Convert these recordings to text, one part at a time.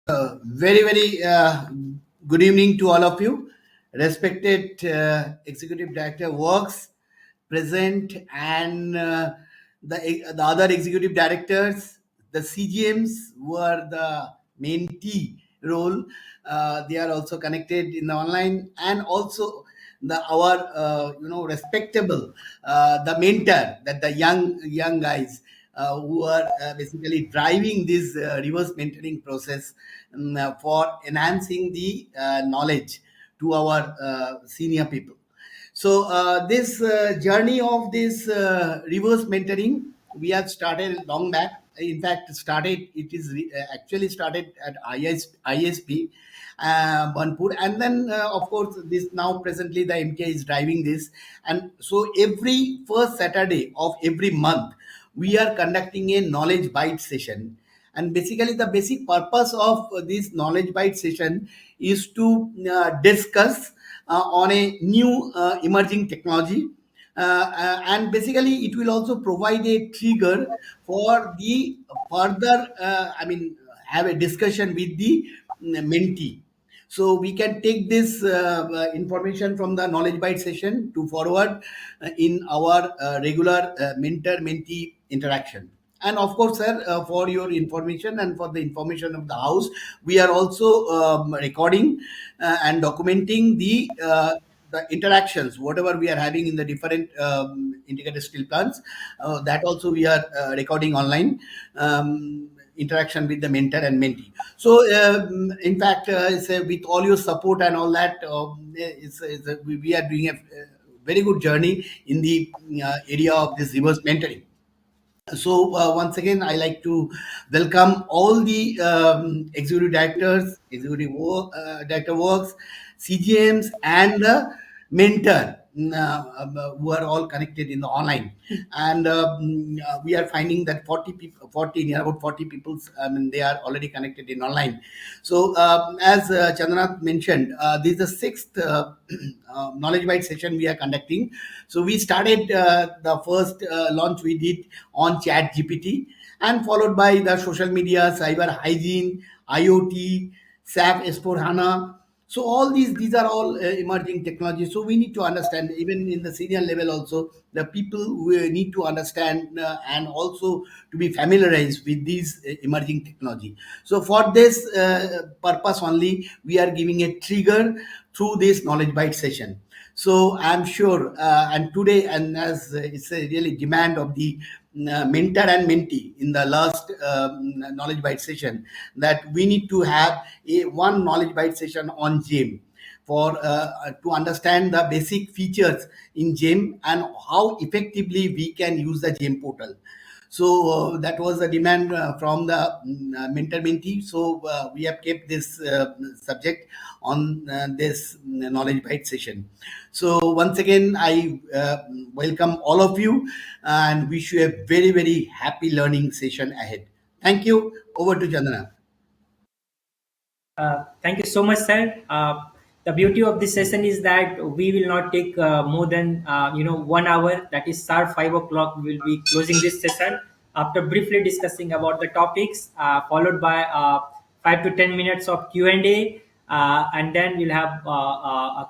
Very good evening to all of you. Respected Executive Director Works present and the other Executive Directors, the CGMs were the mentee role. They are also connected in the online and also our respectable the mentor that the young guys who are basically driving this reverse mentoring process for enhancing the knowledge to our senior people. So this journey of this reverse mentoring we have started long back. In fact, actually started at ISP Banpur, and then of course this now presently the MK is driving this, and so every first Saturday of every month we are conducting a knowledge bite session. And basically the basic purpose of this knowledge bite session is to discuss on a new emerging technology, and basically it will also provide a trigger for the further have a discussion with the mentee. So we can take this information from the knowledge bite session to forward in our regular mentor mentee interaction. And of course, sir, for your information and for the information of the house, we are also recording and documenting the interactions, whatever we are having in the different integrated steel plants. That also we are recording online. Interaction with the mentor and mentee. So, in fact, with all your support and all that, we are doing a very good journey in the area of this reverse mentoring. So once again, I like to welcome all the executive directors, director works, CGMs, and the mentor who are all connected in the online. And we are finding that 40 people, 40 near about 40 people. I mean, they are already connected in online. So as Chandranath mentioned, this is the sixth knowledge bite session we are conducting. So we started the first launch we did on Chat GPT, and followed by the social media, cyber hygiene, IoT, SAP S4 HANA. So all these are all emerging technologies. So we need to understand, even in the senior level also, the people who need to understand and also to be familiarized with these emerging technology. So for this purpose only, we are giving a trigger through this knowledge bite session. So I'm sure, and today, and as it's a really demand of the mentor and mentee in the last knowledge bite session, that we need to have a one knowledge bite session on GeM for to understand the basic features in GeM and how effectively we can use the GeM portal. So that was a demand from the mentor mentee. So we have kept this subject on this knowledge bite session. So once again, I welcome all of you and wish you a very happy learning session ahead. Thank you. Over to Chandana. Thank you so much, sir. The beauty of this session is that we will not take more than 1 hour. That is sharp 5 o'clock. We will be closing this session after briefly discussing about the topics, followed by 5 to 10 minutes of Q&A, and then we'll have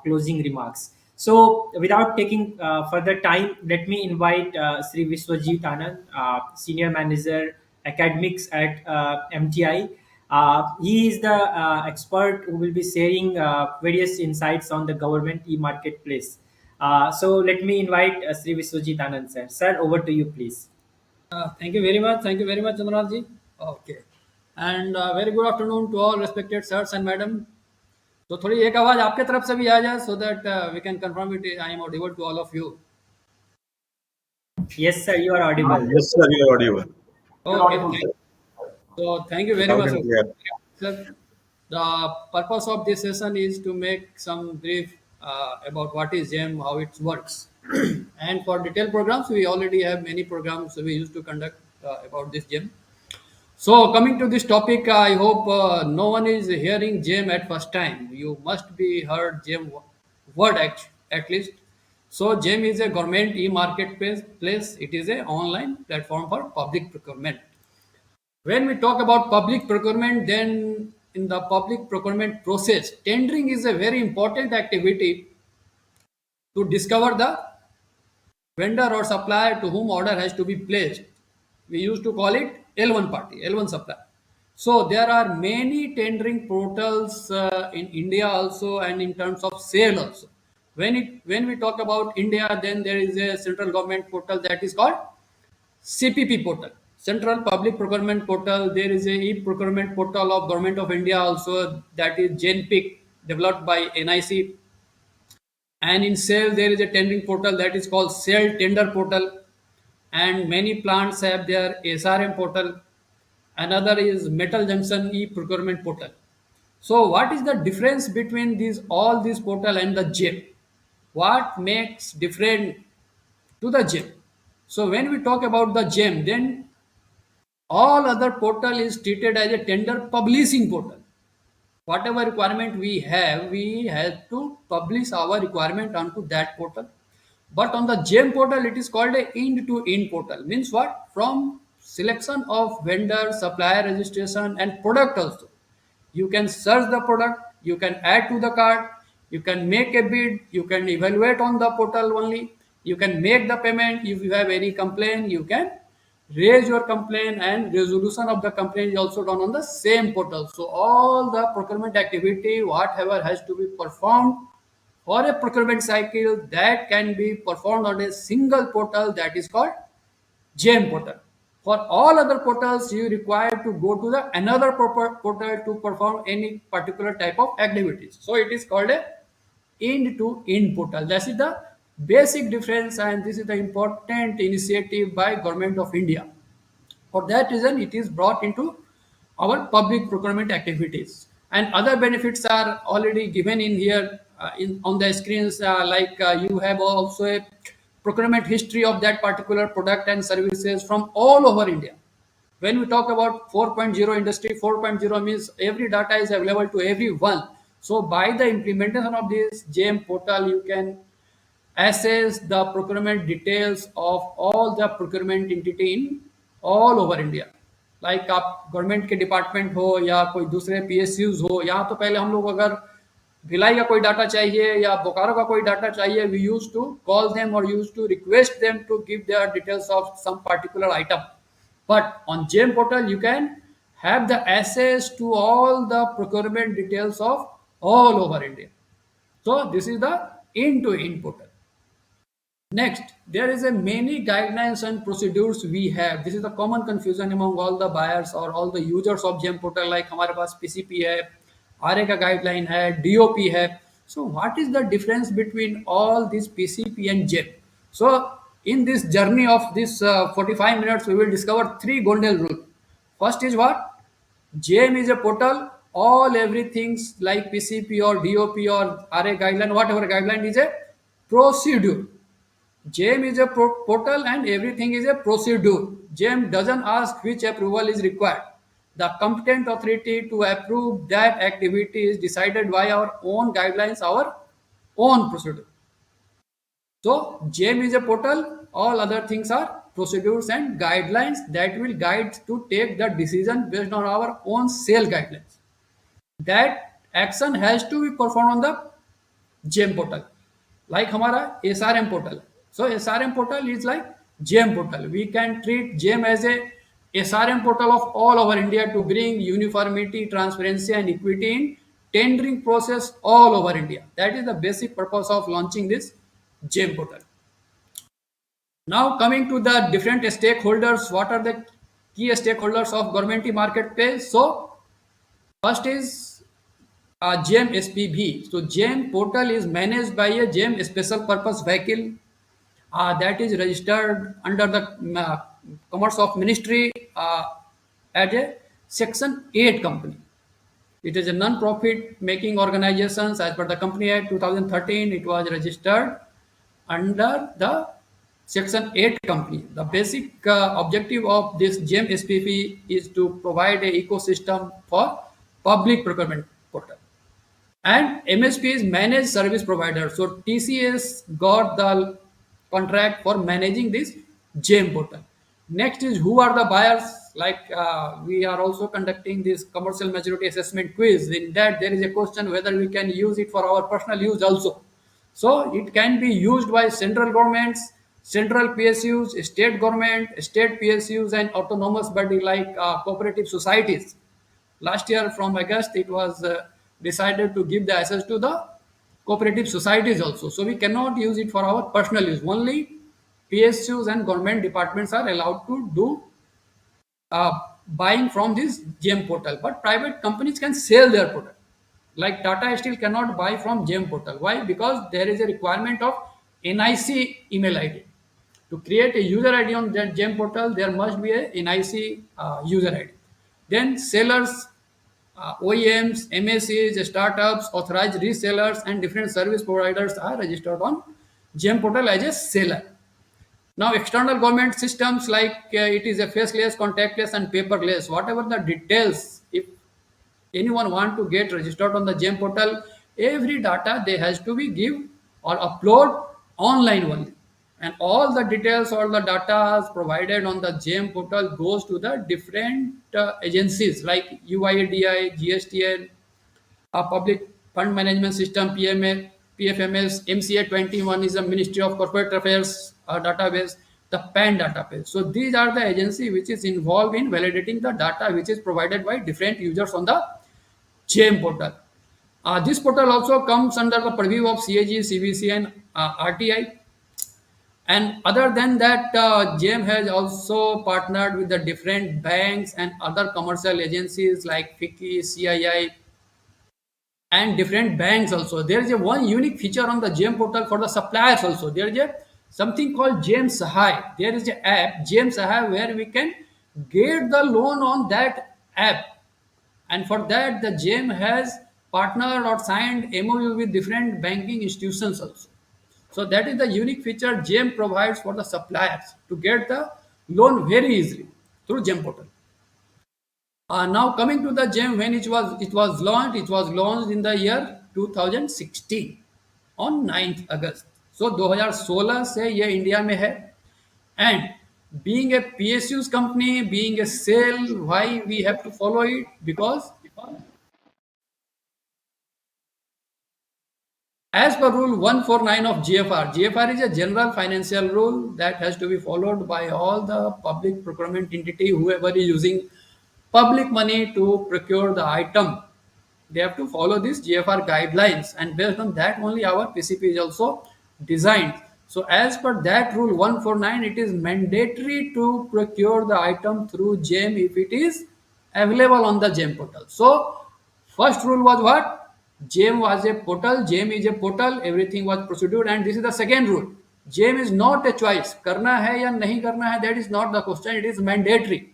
closing remarks. So, without taking further time, let me invite Sri Vishwajit Anand, Senior Manager Academics at MTI. He is the expert who will be sharing various insights on the government e-marketplace. So let me invite Sri Vishwajit Anand, sir. Sir, over to you, please. Thank you very much. Thank you very much, Chandranath ji. Okay. And very good afternoon to all respected sirs and madam. तो थोड़ी एक आवाज आपके तरफ से भी आ जाए so that we can confirm it. I am audible to all of you. Yes, sir, you are audible. Yes, sir, you are audible. Okay. So thank you very Loud much, and clear. sir. The purpose of this session is to make some brief about what is GeM, how it works. And for detailed programs, we already have many programs we used to conduct about this GeM. So coming to this topic, I hope no one is hearing GeM at first time. You must be heard GeM word at least. So GeM is a government e-marketplace. It is a online platform for public procurement. When we talk about public procurement, then in the public procurement process, tendering is a very important activity to discover the vendor or supplier to whom order has to be placed. We used to call it L1 party, L1 supplier. So there are many tendering portals in India also, and in terms of sale also. When we talk about India, then there is a central government portal that is called CPP portal, Central Public Procurement Portal. There is a e-procurement portal of Government of India also, that is GenPIC, developed by NIC. And in sale, there is a tendering portal that is called Sale Tender Portal. And many plants have their SRM portal. Another is Metal Junction e-procurement portal. So, what is the difference between these all these portal and the GeM? What makes different to the GeM? So, when we talk about the GeM, then all other portal is treated as a tender publishing portal. Whatever requirement we have to publish our requirement onto that portal. But on the GeM portal, it is called a end-to-end portal. Means what? From selection of vendor, supplier registration, and product also. You can search the product, you can add to the cart, you can make a bid, you can evaluate on the portal only, you can make the payment. If you have any complaint, you can raise your complaint, and resolution of the complaint is also done on the same portal. So all the procurement activity, whatever has to be performed for a procurement cycle, that can be performed on a single portal, that is called GeM portal. For all other portals, you require to go to the another portal to perform any particular type of activities. So it is called a end-to-end portal. That is the basic difference, and this is the important initiative by Government of India. For that reason, it is brought into our public procurement activities. And other benefits are already given in here on the screens, like you have also a procurement history of that particular product and services from all over India. When we talk about 4.0 industry, 4.0 means every data is available to everyone. So by the implementation of this GeM portal, you can assess the procurement details of all the procurement entity in all over India. Like आप government के department हो या कोई दूसरे PSUs हो, यहाँ तो पहले हम लोग अगर भिलाई का कोई डाटा चाहिए या बोकारो का कोई डाटा चाहिए, we use to call them और use to request them to give their details of some particular item. But on GeM portal, you can have the access to all the procurement details of all over India. So this is the end-to-end portal. Next, there is a many guidelines and procedures we have. This is the common confusion among all the buyers or all the users of GeM portal. Like हमारे पास PCP है, RA का guideline है, DOP है. So what is the difference between all these PCP and GeM? So in this journey of this 45 minutes, we will discover three golden rules. First is what? GeM is a portal. All everything's like PCP or DOP or RA guideline, whatever guideline is a procedure. GeM is a portal and everything is a procedure. GeM doesn't ask which approval is required. The competent authority to approve that activity is decided by our own guidelines, our own procedure. So GeM is a portal. All other things are procedures and guidelines that will guide to take the decision based on our own sale guidelines. That action has to be performed on the GeM portal. Like हमारा SRM portal. So SRM portal is like GeM portal. We can treat GeM as a SRM portal of all over India to bring uniformity, transparency, and equity in tendering process all over India. That is the basic purpose of launching this GeM portal. Now coming to the different stakeholders, what are the key stakeholders of government marketplace? So first is GeM SPV. So GeM portal is managed by a GeM special purpose vehicle that is registered under the Commerce of Ministry as a Section 8 company. It is a non-profit making organization. As per the Company Act 2013, it was registered under the Section 8 company. The basic objective of this GeM SPV is to provide a ecosystem for public procurement portal. And MSP is managed service provider. So TCS got the contract for managing this GeM portal. Next is who are the buyers? Like we are also conducting this commercial maturity assessment quiz. In that, there is a question whether we can use it for our personal use also. So it can be used by central governments, central PSUs, state government, state PSUs, and autonomous body like cooperative societies. Last year from August, it was decided to give the access to the cooperative societies also. So we cannot use it for our personal use. Only PSUs and government departments are allowed to do buying from this GeM portal, but private companies can sell their product. Like Tata still cannot buy from GeM portal. Why? Because there is a requirement of NIC email ID. To create a user ID on that GeM portal, there must be a NIC user ID. Then sellers, OEMs, MSCs, startups, authorized resellers, and different service providers are registered on GeM portal as a seller. Now, external government systems like it is a faceless, contactless, and paperless. Whatever the details, if anyone want to get registered on the GeM portal, every data they has to be give or upload online only. And all the details, all the data provided on the GeM portal goes to the different agencies like UIDI, GSTN, a public fund management system, PMA, PFMS, MCA 21 is a Ministry of Corporate Affairs database, the PAN database. So these are the agency which is involved in validating the data which is provided by different users on the GeM portal. This portal also comes under the purview of CAG, CBC, and RTI. And other than that, GeM has also partnered with the different banks and other commercial agencies like FICCI, CII, and different banks also. There is a one unique feature on the GeM portal for the suppliers also. There is a something called GeM Sahay. There is an app, GeM Sahay, where we can get the loan on that app. And for that, the GeM has partnered or signed MOU with different banking institutions also. So that is the unique feature GeM provides for the suppliers to get the loan very easily through GeM portal. Now coming to the GeM, when it was launched in the year 2016 on 9th August. So 2016 से ये India में है. And being a PSU's company, being a sale, why we have to follow it? Because as per Rule 149 of GFR, GFR is a general financial rule that has to be followed by all the public procurement entity, whoever is using public money to procure the item. They have to follow these GFR guidelines, and based on that only our PCP is also designed. So as per that rule 149, it is mandatory to procure the item through GeM if it is available on the GeM portal. So first rule was what? GeM was a portal, GeM is a portal, everything was procedured, and this is the second rule. GeM is not a choice. करना है या नहीं करना है, that is not the question, it is mandatory.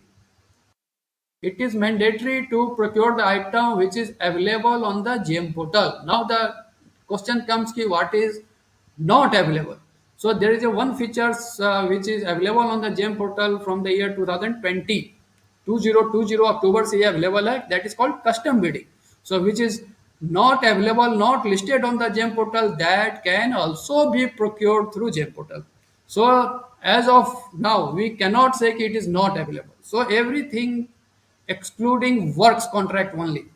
It is mandatory to procure the item which is available on the GeM portal. Now the question comes ki what is not available. So there is a one features which is available on the GeM portal from the year 2020. 2020 October से ये available है, that is called custom bidding. So which is not available, not listed on the GeM portal, that can also be procured through GeM portal. So as of now, we cannot say it is not available. So everything excluding works contract only.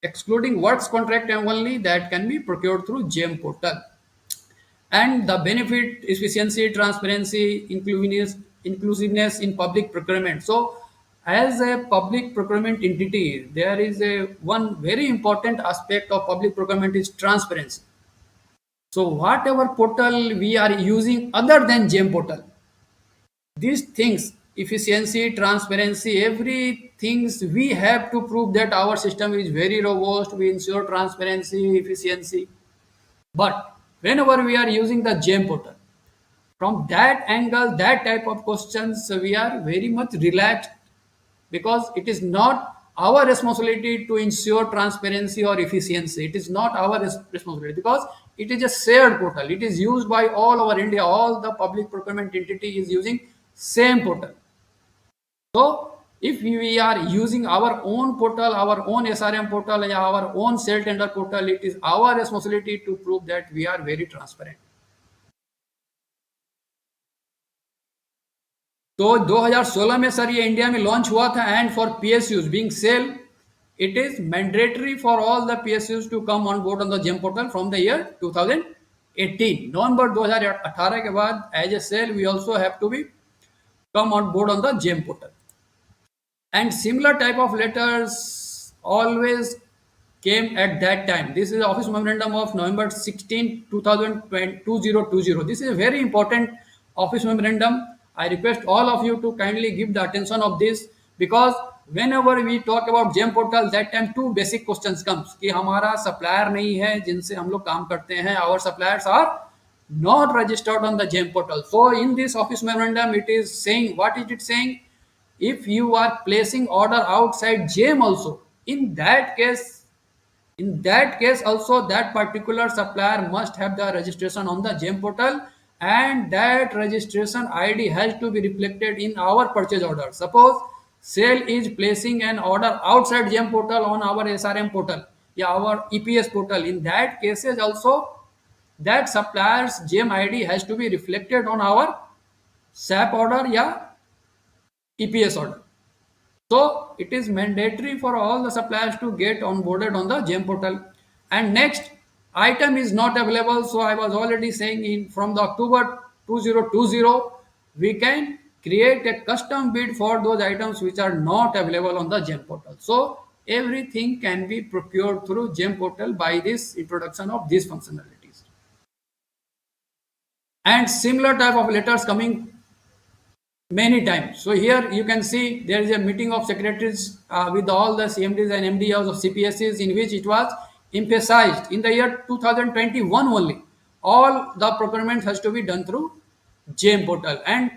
Excluding works contract only that can be procured through GeM portal. And the benefit, efficiency, transparency, inclusiveness in public procurement. So as a public procurement entity, there is a one very important aspect of public procurement is transparency. So whatever portal we are using other than GeM portal, these things, efficiency, transparency, every things we have to prove that our system is very robust, we ensure transparency, efficiency. But whenever we are using the GeM portal, from that angle, that type of questions, we are very much relaxed, because it is not our responsibility to ensure transparency or efficiency. It is not our responsibility, because it is a shared portal. It is used by all over India. All the public procurement entity is using same portal. So if we are using our own portal, our own SRM portal, and our own sale tender portal, it is our responsibility to prove that we are very transparent. तो 2016 में sir ये India में launch हुआ था and for PSUs being cell it is mandatory for all the PSUs to come on board on the GeM portal from the year 2018 November 2018 के बाद as a cell we also have to be come on board on the GeM portal. And similar type of letters always came at that time. This is the Office Memorandum of November 16, 2020. This is a very important Office Memorandum. I request all of you to kindly give the attention of this because whenever we talk about GeM portal, that time two basic questions comes कि हमारा supplier नहीं है जिनसे हम लोग काम करते हैं. Our suppliers are not registered on the GeM portal. So in this Office Memorandum, it is saying, what is it saying? If you are placing order outside GeM also, in that case also that particular supplier must have the registration on the GeM portal and that registration ID has to be reflected in our purchase order. Suppose sale is placing an order outside GeM portal on our SRM portal, yeah, our EPS portal. In that cases also that supplier's GeM ID has to be reflected on our SAP order, yeah, EPS order. So it is mandatory for all the suppliers to get onboarded on the GeM portal. And next item is not available. So I was already saying from the October 2020, we can create a custom bid for those items which are not available on the GeM portal. So everything can be procured through GeM portal by this introduction of these functionalities. And similar type of letters coming many times. So here you can see there is a meeting of secretaries with all the CMDs and MDs of CPSCs in which it was emphasized in the year 2021 only. All the procurement has to be done through GeM portal. And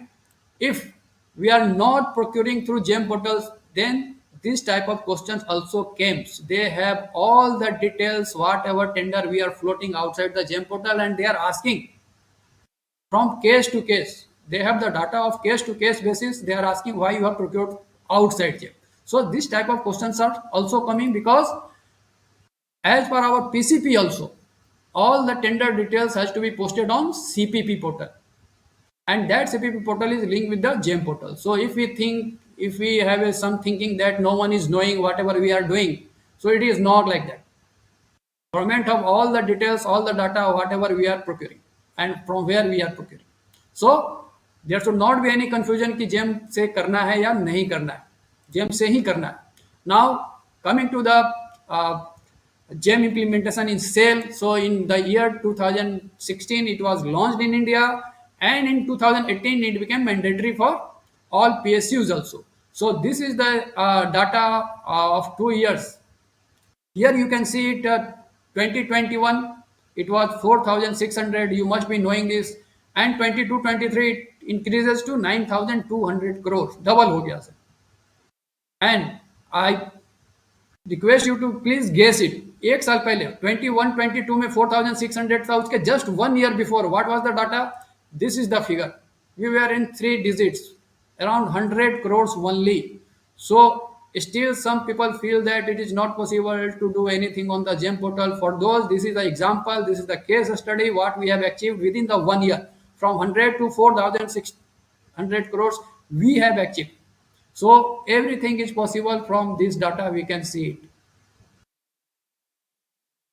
if we are not procuring through GeM portals, then this type of questions also came. They have all the details, whatever tender we are floating outside the GeM portal, and they are asking from case to case. They have the data of case to case basis. They are asking why you have procured outside GeM. So this type of questions are also coming because as per our PCP also, all the tender details has to be posted on CPP portal. And that CPP portal is linked with the GeM portal. So if we have some thinking that no one is knowing whatever we are doing, so it is not like that. Government have all the details, all the data, whatever we are procuring and from where we are procuring. So there should not be any confusion कि GeM से करना है या नहीं करना है. GeM से ही करना है. Now coming to the GeM implementation in sale. So in the year 2016 it was launched in India and in 2018 it became mandatory for all PSUs also. So this is the data of 2 years. Here you can see it 2021 it was 4600, you must be knowing this, and 22-23 it increases to 9200 crores, double हो गया sir. And I request you to please guess it. एक साल पहले 21-22 में 4600 था, उसके just 1 year before what was the data? This is the figure. We were in 3 digits, around 100 crores only. So still some people feel that it is not possible to do anything on the GeM portal. For those, this is the example, this is the case study what we have achieved within the 1 year. From 100 to 4600 crores we have achieved. So everything is possible from this data, we can see it.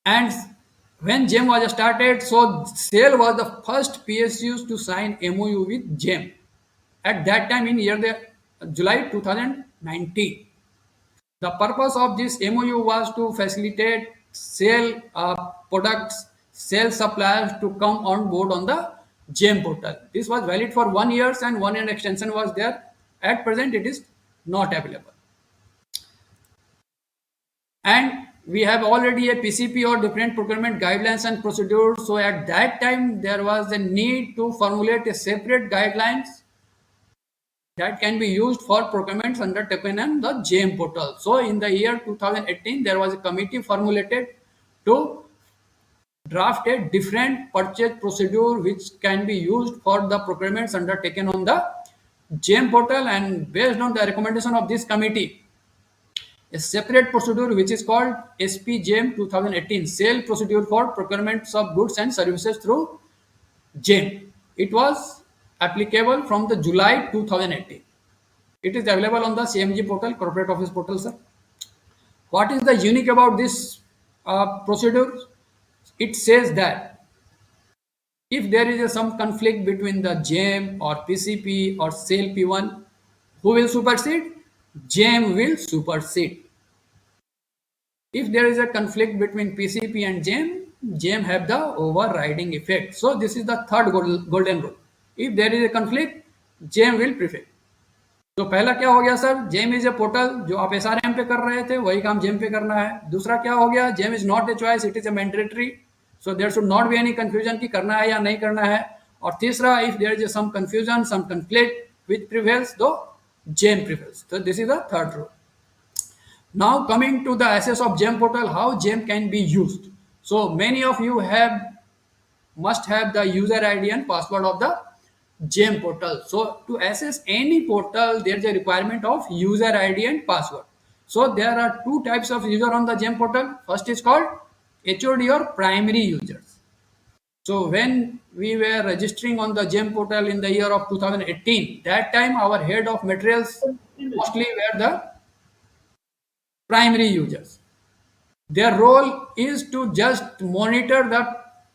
And when GeM was started, so SAIL was the first PSUs to sign MOU with GeM. At that time in July 2019. The purpose of this MOU was to facilitate SAIL products, SAIL suppliers to come on board on the GeM portal. This was valid for 1 year and 1 year extension was there. At present, it is not available. And we have already a PCP or different procurement guidelines and procedures. So at that time, there was a need to formulate a separate guidelines that can be used for procurements undertaken on the GeM portal. So in the year 2018, there was a committee formulated to draft a different purchase procedure which can be used for the procurements undertaken on the GeM portal, and based on the recommendation of this committee, a separate procedure which is called SP-GeM 2018 sale procedure for procurements of goods and services through GeM. It was applicable from the July 2018. It is available on the CMG portal, corporate office portal, sir. What is the unique about this procedure? It says that if there is some conflict between the GeM or PCP or sale P1, who will supersede? GeM will supersede. If there is a conflict between PCP and GeM, GeM have the overriding effect. So this is the third golden rule. If there is a conflict, GeM will prevail. तो पहला क्या हो गया sir, GeM is a portal, जो आप SRM पे कर रहे थे वही काम जेम पे करना है। दूसरा क्या हो गया, GeM is not a choice, it is a mandatory, so there should not be any confusion कि करना है या नहीं करना है। और तीसरा, if there is some confusion, some conflict which prevails, तो जेम प्रिवेल्स। तो this is the third rule. Now coming to the access of GeM portal, how GeM can be used. So many of you must have the user ID and password of the GeM portal. So to access any portal, there is a requirement of user ID and password. So there are two types of user on the GeM portal. First is called HOD or primary users. So when we were registering on the GeM portal in the year of 2018, that time our head of materials mostly were the primary users. Their role is to just monitor the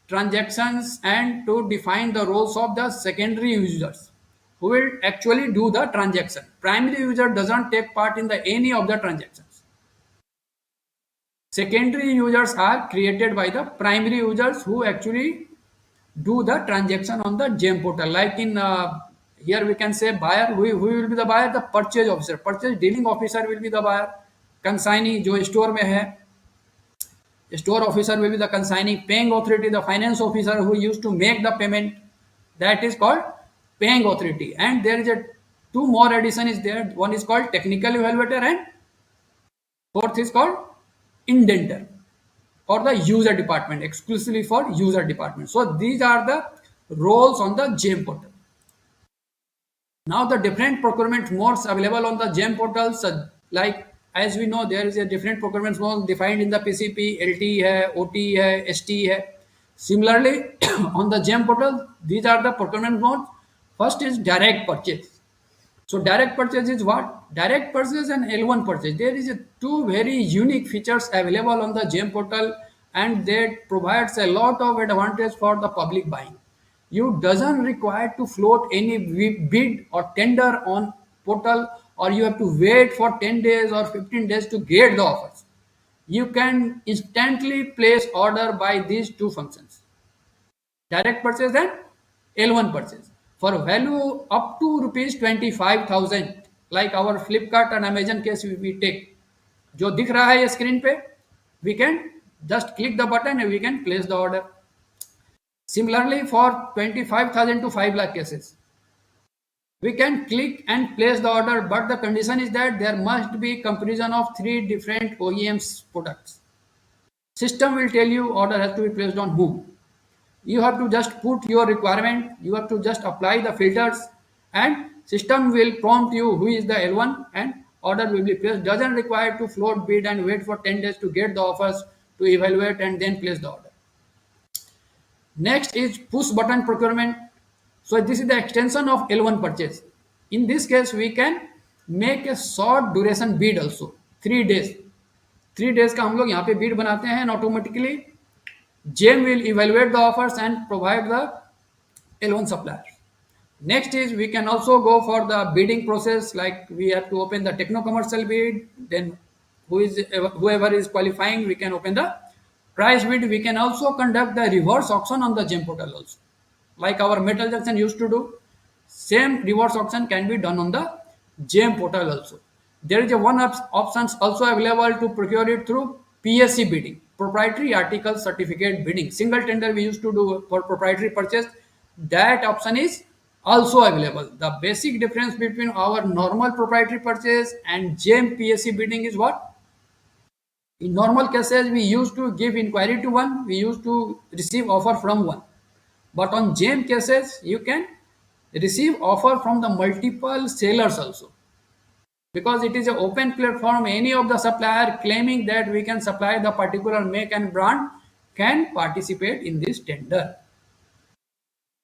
transactions and to define the roles of the secondary users who will actually do the transaction. Primary user doesn't take part in the any of the transactions. Secondary users are created by the primary users who actually do the transaction on the GeM portal. Like in here we can say buyer, who will be the buyer? The purchase officer, purchase dealing officer will be the buyer. Consignee जो store में है, store officer will be the consignee. Paying authority, the finance officer who used to make the payment, that is called paying authority. And there is a two more addition is there. One is called technical evaluator and fourth is called indenter for the user department, exclusively for user department. So these are the roles on the GeM portal. Now the different procurement modes available on the GeM portals, like as we know, there is a different procurement mode defined in the PCP, LT hai, OT hai, ST hai. Similarly, on the GeM portal, these are the procurement modes. First is direct purchase. So direct purchase is what? Direct purchase and L1 purchase. There is a two very unique features available on the GeM portal, and that provides a lot of advantage for the public buying. You doesn't require to float any bid or tender on portal, or you have to wait for 10 days or 15 days to get the offers. You can instantly place order by these two functions, direct purchase and L1 purchase, for value up to rupees 25,000, like our Flipkart and Amazon case we take, जो दिख रहा है ये screen पे, we can just click the button and we can place the order. Similarly, for 25,000 to 5 lakh cases, we can click and place the order, but the condition is that there must be comparison of 3 different OEMs products. System will tell you order has to be placed on whom. You have to just put your requirement, you have to just apply the filters, and system will prompt you who is the L1 and order will be placed. Doesn't require to float bid and wait for 10 days to get the offers to evaluate and then place the order. Next is push button procurement. So this is the extension of L1 purchase. In this case, we can make a short duration bid also, 3 days. 3 days का हम लोग यहाँ पे bid बनाते हैं, and automatically GeM will evaluate the offers and provide the L1 suppliers. Next is we can also go for the bidding process, like we have to open the techno commercial bid, then whoever is qualifying, we can open the price bid. We can also conduct the reverse auction on the GeM portal also, like our metal junction used to do. Same reverse auction can be done on the GeM portal also. There is a one options also available to procure it through PSC bidding, proprietary article certificate bidding. Single tender we used to do for proprietary purchase. That option is also available. The basic difference between our normal proprietary purchase and GeM PSC bidding is what? In normal cases, we used to give inquiry to one, we used to receive offer from one. But on GeM cases, you can receive offer from the multiple sellers also, because it is an open platform. Any of the supplier claiming that we can supply the particular make and brand can participate in this tender.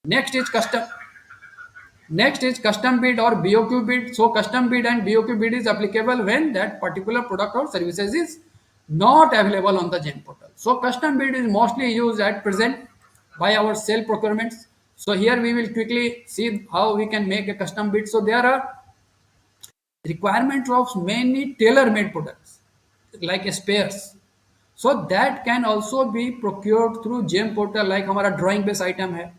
Next is Next is custom bid or BOQ bid. So custom bid and BOQ bid is applicable when that particular product or services is not available on the GeM portal. So custom bid is mostly used at present by our sale procurements. So here we will quickly see how we can make a custom bid. So there are requirements of many tailor-made products like spares. So that can also be procured through GeM portal, like हमारा drawing base item है,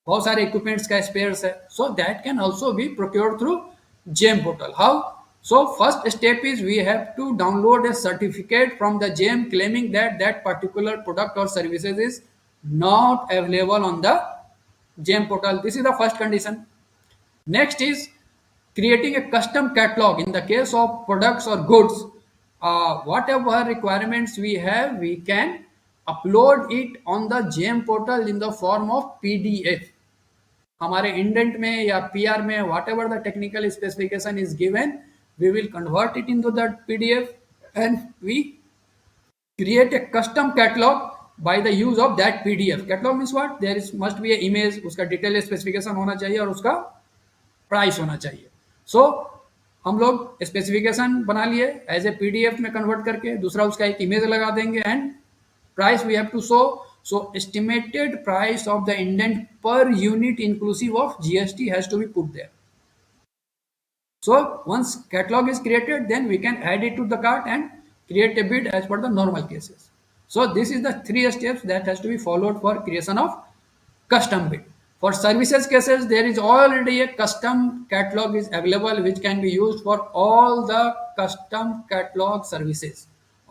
बहुत सारे equipments का spares है, so that can also be procured through GeM portal. How? So first step is we have to download a certificate from the GeM claiming that that particular product or services is not available on the GeM portal. This is the first condition. Next is creating a custom catalog in the case of products or goods. Whatever requirements we have, we can upload it on the GeM portal in the form of PDF. हमारे indent में या PR में whatever the technical specification is given, we will convert it into the PDF and we create a custom catalog by the use of that PDF. Catalog means what? There is must be a image, उसका detail specification होना चाहिए और उसका price होना चाहिए. सो हम लोग specification बना लिए एज ए पीडीएफ में कन्वर्ट करके, दूसरा उसका एक इमेज लगा देंगे and price we have to show. So estimated price of the indent per unit inclusive of GST has to be put there. So once catalog is created, then we can add it to the cart and create a bid as per the normal cases. So this is the 3 steps that has to be followed for creation of custom bid. For services cases, there is already a custom catalog is available which can be used for all the custom catalog services.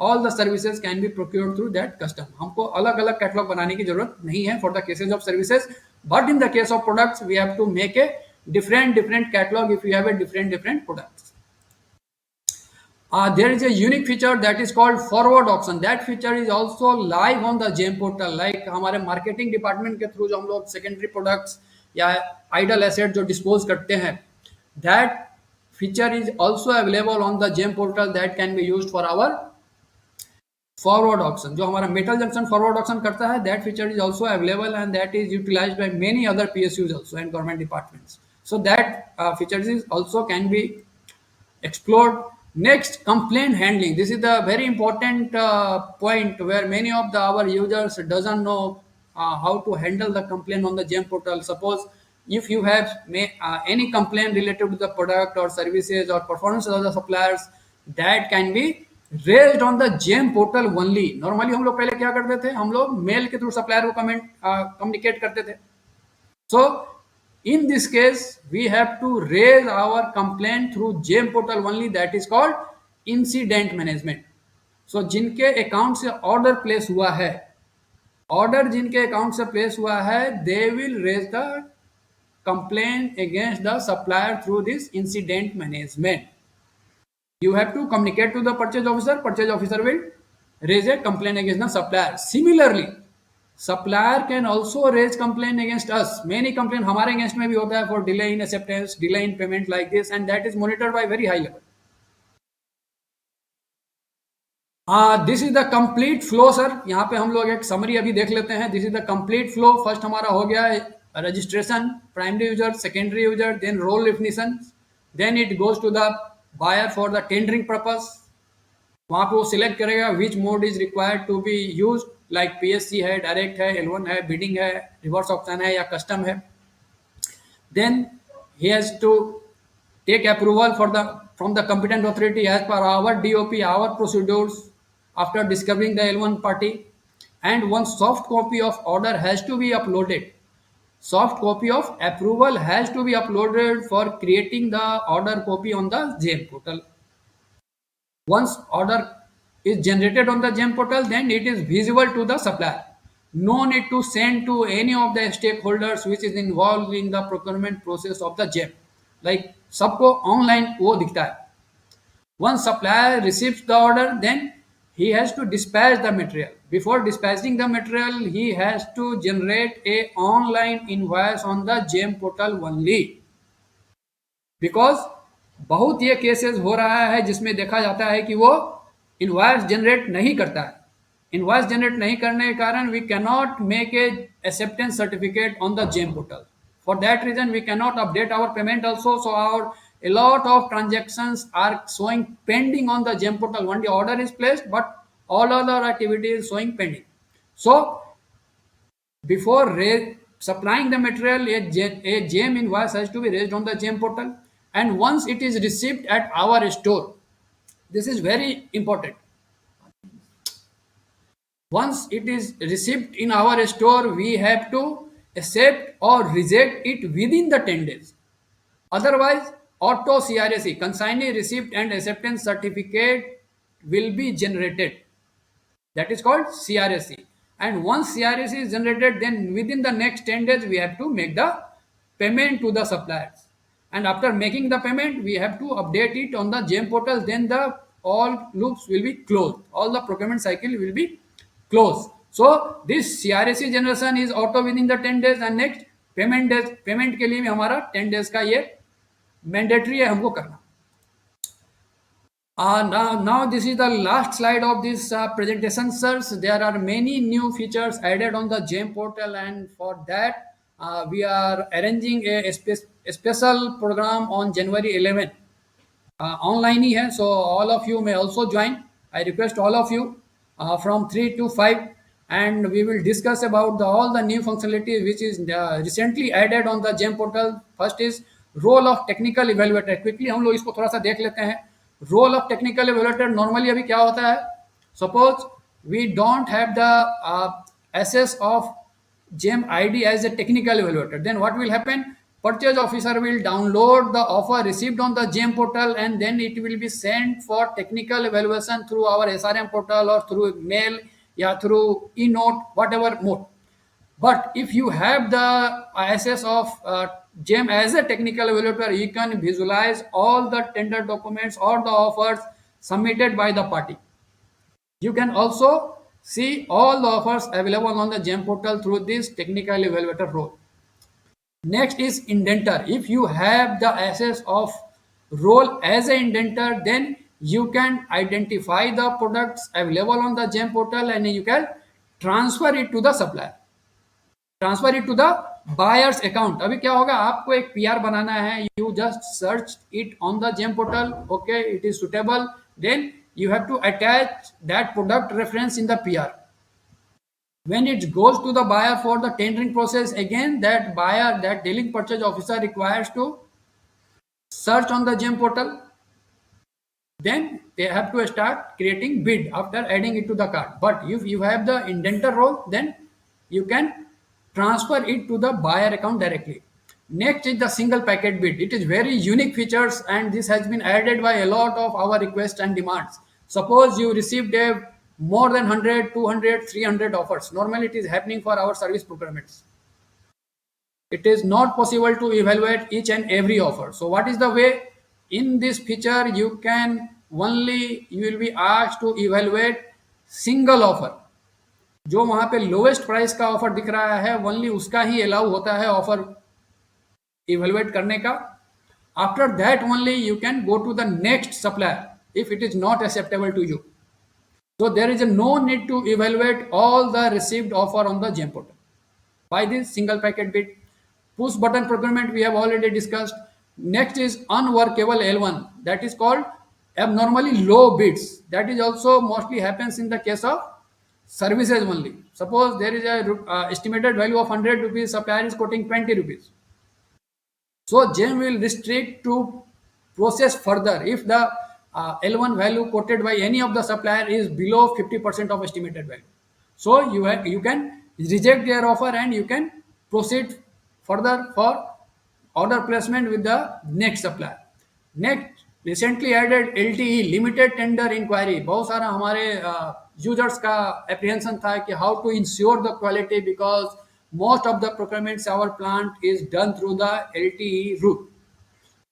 All the services can be procured through that custom. हमको अलग अलग catalogue बनाने की जरूरत नहीं है for the cases of services, but in the case of products we have to make a different catalog if we have a different products. There is a unique feature that is called forward auction. That feature is also live on the GeM portal. Like हमारे marketing department के through जो हम लोग secondary products या idle asset जो dispose करते हैं, that feature is also available on the GeM portal that can be used for our forward auction. जो हमारा metal junction forward auction करता है, that feature is also available and that is utilized by many other PSUs also and government departments. So that feature is also can be explored. Next, complaint handling. This is the very important point where many of our users doesn't know how to handle the complaint on the GeM portal. Suppose if you have any complaint related to the product or services or performance of the suppliers, that can be raised on the GeM portal only. Normally हम लोग पहले क्या करते थे, हम लोग mail के through supplier को कम्युनिकेट करते थे. So in this case, we have to raise our complaint through GeM portal only. That is called incident management. So जिनके अकाउंट से ऑर्डर प्लेस हुआ है, ऑर्डर जिनके अकाउंट से प्लेस हुआ है, they will raise the complaint against the supplier through this incident management. You have to communicate to the purchase officer. Purchase officer will raise a complaint against the supplier. Similarly, supplier can also raise complaint against us. Many complaint हमारे against में भी होता है for delay in acceptance, delay in payment like this, and that is monitored by very high level. This is the complete flow, sir. यहाँ पे हम लोग एक summary अभी देख लेते हैं. This is the complete flow. First हमारा हो गया registration, primary user, secondary user, then role definition, then it goes to the buyer for the tendering purpose. वहाँ पे वो सिलेक्ट करेगा which mode is required to be use, like PSC है, direct है, L1 है, बिडिंग है, reverse option है या कस्टम है. Then he has to take approval from the competent authority as per our DOP, our procedures after discovering the L1 party, and one soft copy of order has to be uploaded. Soft copy of approval has to be uploaded for creating the order copy on the GeM portal. Once order is generated on the GeM portal, then it is visible to the supplier. No need to send to any of the stakeholders which is involved in the procurement process of the GeM. Like सबको online वो दिखता है. Once supplier receives the order, then he has to dispatch the material. Before dispatching the material, he has to generate a online invoice on the GeM portal only. Because बहुत ये cases हो रहा है जिसमें देखा जाता है कि वो इनवॉइस जनरेट नहीं करता है. इनवॉइस जनरेट नहीं करने के कारण we can not make a acceptance certificate on the GeM portal. For that reason, we cannot update our payment also. So our a lot of transactions are showing pending on the GeM portal. One the order is placed, but all other activity is showing pending. So before supplying the material, a GeM invoice has to be raised on the GeM portal. And once it is received at our store, this is very important. Once it is received in our store, we have to accept or reject it within the 10 days. Otherwise, auto CRAC, consignee receipt and acceptance certificate, will be generated. That is called CRAC. And once CRAC is generated, then within the next 10 days, we have to make the payment to the suppliers. And after making the payment, we have to update it on the GeM portal. Then the all loops will be closed. All the procurement cycle will be closed. So this CRAC generation is auto within the 10 days, and next payment के लिए भी हमारा 10 days का ये mandatory है हमको करना. Now this is the last slide of this presentation, sirs. There are many new features added on the GeM portal, and for that we are arranging a special program on January 11. Online ही है, so all of you may also join. I request all of you from 3 to 5, and we will discuss about all the new functionality which is recently added on the GeM portal. First is role of technical evaluator. Quickly हम लोग इसको थोड़ा सा देख लेते हैं. Role of technical evaluator normally अभी क्या होता है? Suppose we don't have the access of GeM ID as a technical evaluator, then what will happen? Purchase officer will download the offer received on the GeM portal, and then it will be sent for technical evaluation through our SRM portal or through mail, yeah, through e-note, whatever mode. But if you have the access of GeM as a technical evaluator, you can visualize all the tender documents or the offers submitted by the party. You can also see all the offers available on the GeM portal through this technical evaluator role. Next is indenter. If you have the access of role as an indenter, then you can identify the products available on the GeM portal and you can transfer it to the supplier. Transfer it to the buyers account. अभी क्या होगा, आपको एक PR बनाना है. You just search it on the GeM portal. Okay, it is suitable. Then you have to attach that product reference in the PR. When it goes to the buyer for the tendering process, again that buyer, that dealing purchase officer requires to search on the GeM portal. Then they have to start creating bid after adding it to the cart. But if you have the indenter role, then you can transfer it to the buyer account directly. Next is the single packet bid. It is very unique features, and this has been added by a lot of our requests and demands. Suppose you received a more than 100, 200, 300 offers. Normally it is happening for our service procurements. It is not possible to evaluate each and every offer. So what is the way? In this feature, you will be asked to evaluate single offer. जो वहां पे lowest price का offer दिख रहा है, only उसका ही allow होता है ऑफर इवेलुएट करने का. After that only you can go to the next supplier if it is not acceptable to you. So there is no need to evaluate all the received offer on the GeM portal. By this single packet bid, push button procurement we have already discussed. Next is unworkable L1, that is called abnormally low bids. That is also mostly happens in the case of services only. Suppose there is a estimated value of 100 rupees, supplier is quoting 20 rupees. So GeM will restrict to process further if the L1 value quoted by any of the supplier is below 50% of estimated value. So you can reject their offer and you can proceed further for order placement with the next supplier. Next, recently added LTE, limited tender inquiry. बहुत सारा हमारे users का apprehension था कि how to ensure the quality, because most of the procurements our plant is done through the LTE route.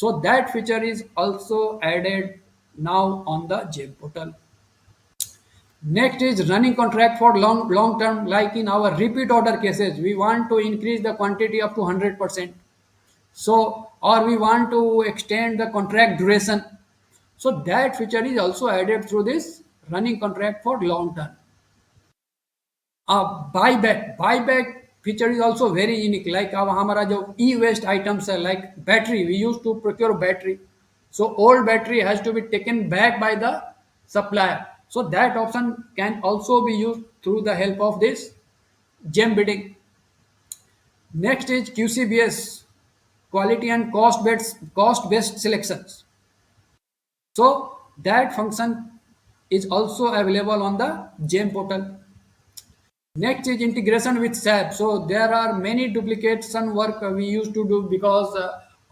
So that feature is also added now on the GeM portal. Next is running contract for long term. Like in our repeat order cases, we want to increase the quantity up to 100%. So, or we want to extend the contract duration. So that feature is also added through this running contract for long term. Buyback feature is also very unique. Like अब हमारा जो e-waste items है, like battery, we used to procure battery. So old battery has to be taken back by the supplier. So that option can also be used through the help of this GeM bidding. Next is QCBS, quality and cost based selections. So that function is also available on the GeM portal. Next is integration with SAP. So there are many duplication work we used to do because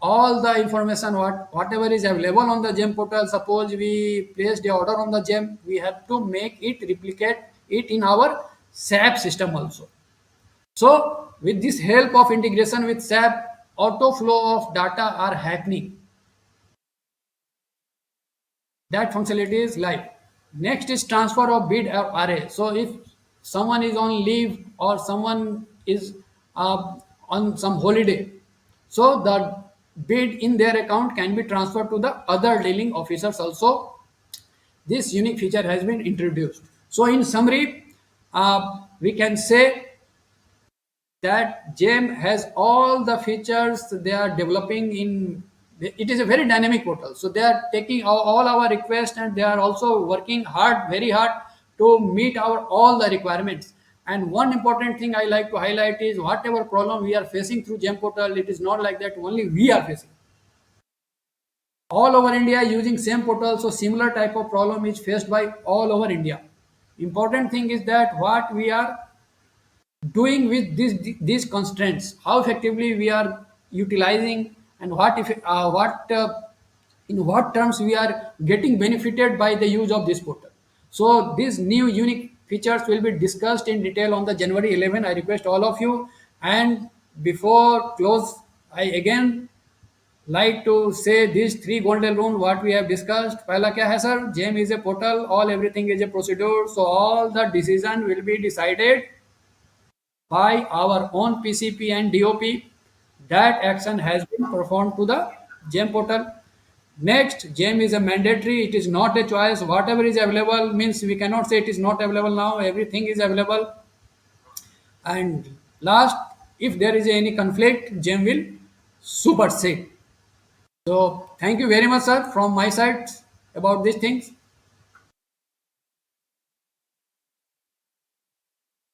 all the information whatever is available on the GeM portal. Suppose we placed the order on the GeM, we have to make it replicate it in our SAP system also. So with this help of integration with SAP, auto flow of data are happening. That functionality is live. Next is transfer of bid or array. So if someone is on leave or someone is on some holiday, so the bid in their account can be transferred to the other dealing officers also. This unique feature has been introduced. So in summary, we can say that GeM has all the features they are developing in. It is a very dynamic portal, so they are taking all our requests and they are also working hard, very hard, to meet our all the requirements. And one important thing I like to highlight is whatever problem we are facing through GeM portal, it is not like that only we are facing. All over India using same portal, so similar type of problem is faced by all over India. Important thing is that what we are doing with these constraints, how effectively we are utilizing, and what in what terms we are getting benefited by the use of this portal. So these new unique features will be discussed in detail on the January 11. I request all of you. And before close, I again like to say these three golden rule what we have discussed. पहला क्या है sir? GeM is a portal, all everything is a procedure, so all the decision will be decided by our own PCP and DOP. That action has been performed to the GeM portal. Next, GeM is a mandatory, it is not a choice. Whatever is available means we cannot say it is not available now, everything is available. And last, if there is any conflict, GeM will supersede. So, thank you very much, sir, from my side about these things.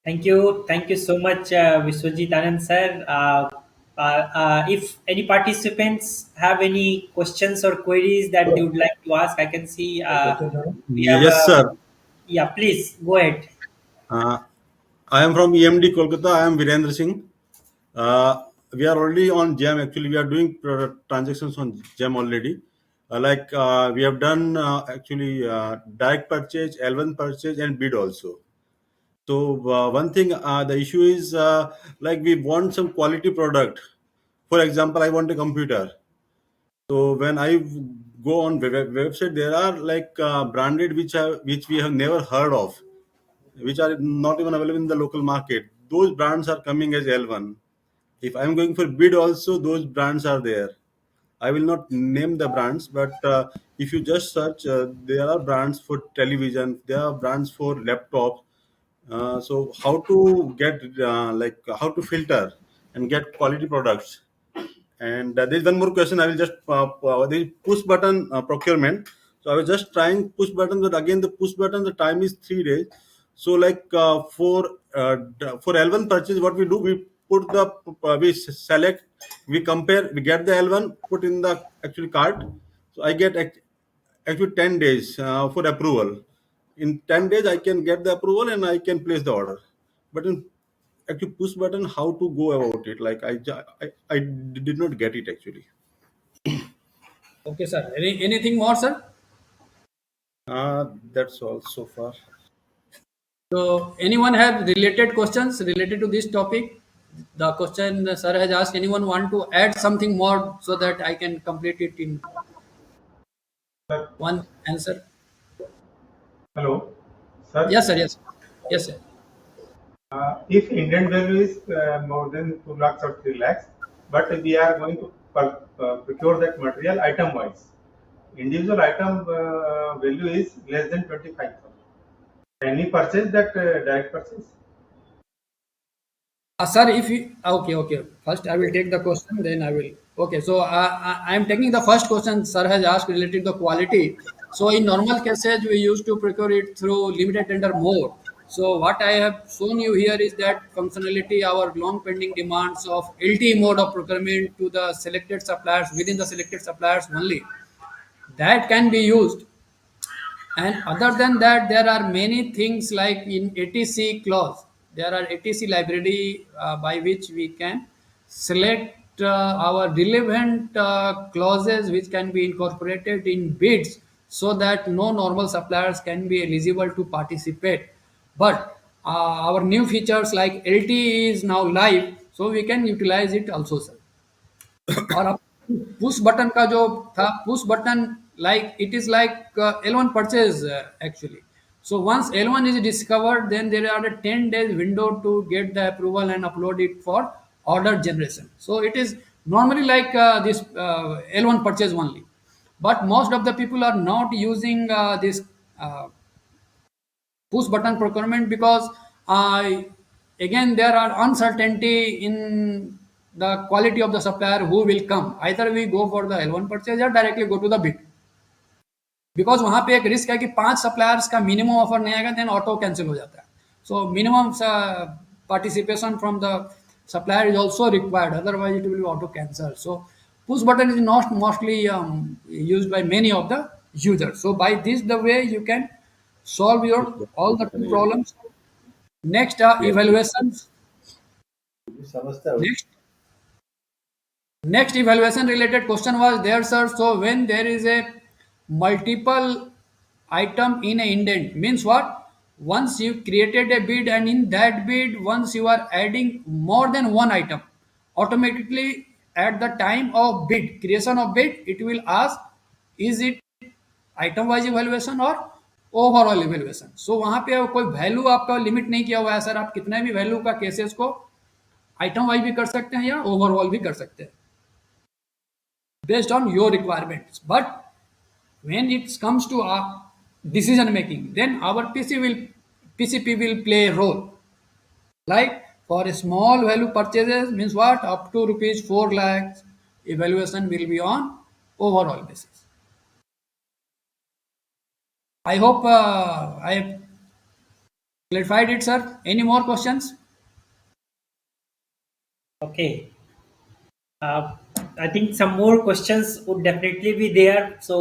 Thank you so much, Vishwajit Anand sir. If any participants have any questions or queries that they would like to ask, I can see we have Yes, sir. yeah. Please go ahead. Uh, I am from EMD Kolkata. I am Virendra Singh. We are already on GeM. Actually, we are doing transactions on GeM already. We have done actually direct purchase, L1 purchase, and bid also. So one thing, the issue is like we want some quality product. For example, I want a computer. So when I go on website, there are like branded which we have never heard of, which are not even available in the local market. Those brands are coming as L1. If I'm going for bid also, those brands are there. I will not name the brands, but if you just search, there are brands for television, there are brands for laptops. So how to get how to filter and get quality products. And there's one more question. I will just the push button procurement. So I was just trying push button, but again the push button the time is 3 days. So for L1 purchase, what we do, we put the we select, we compare, we get the L1, put in the actual cart. So I get actually 10 days for approval. In 10 days, I can get the approval and I can place the order. But in actually push button, how to go about it? Like I did not get it actually. Okay, sir. Anything more, sir? That's all so far. So, anyone have related questions related to this topic? The question the sir has asked. Anyone want to add something more so that I can complete it in Sir, one answer? hello, sir. Yes, sir. Yes, yes, sir. If Indian value is more than 2 lakhs or 3 lakhs, but we are going to procure that material item wise, individual item value is less than 25,000. Can we purchase that direct purchase? Sir, if you okay. First, I will take the question, then I will. Okay, so I am taking the first question. Sir has asked related to quality. So in normal cases, we used to procure it through limited tender mode. So what I have shown you here is that functionality, our long pending demands of LT mode of procurement to the selected suppliers within the selected suppliers only. That can be used, and other than that, there are many things like in ATC clause. There are ATC library by which we can select our relevant clauses which can be incorporated in bids so that no normal suppliers can be eligible to participate. But our new features like LT is now live, so we can utilize it also, sir. और अब push button का जो था push button like it is like L1 purchase actually. So once L1 is discovered, then there are a 10 days window to get the approval and upload it for order generation. So it is normally like this L1 purchase only, but most of the people are not using this uh, push button procurement because again there are uncertainty in the quality of the supplier who will come. Either we go for the L1 purchase or directly go to the bid, because वहां पे एक risk है कि 5 suppliers का minimum offer नहीं आएगा, then auto cancel हो जाता है. So minimum participation from the supplier is also required, otherwise it will be auto cancel. So push button is not mostly used by many of the users. So by this the way you can solve your all the two problems. Next evaluations. Next evaluation related question was there, sir. So when there is a multiple item in a indent, means what? Once you created a bid and in that bid, once you are adding more than one item, automatically at the time of bid, creation of bid, it will ask, is it item wise evaluation और overall evaluation. सो वहां पे कोई value आपका limit नहीं किया हुआ है sir, आप कितने भी वैल्यू का केसेस को आइटम वाइज भी कर सकते हैं या ओवरऑल भी कर सकते हैं based on your requirements. But when it comes to decision making, then our PCP will play a role. Like for a small value purchases means what, up to rupees 4 lakhs, evaluation will be on overall basis. I hope I have clarified it, sir. Any more questions? Okay. Uh, I think some more questions would definitely be there. So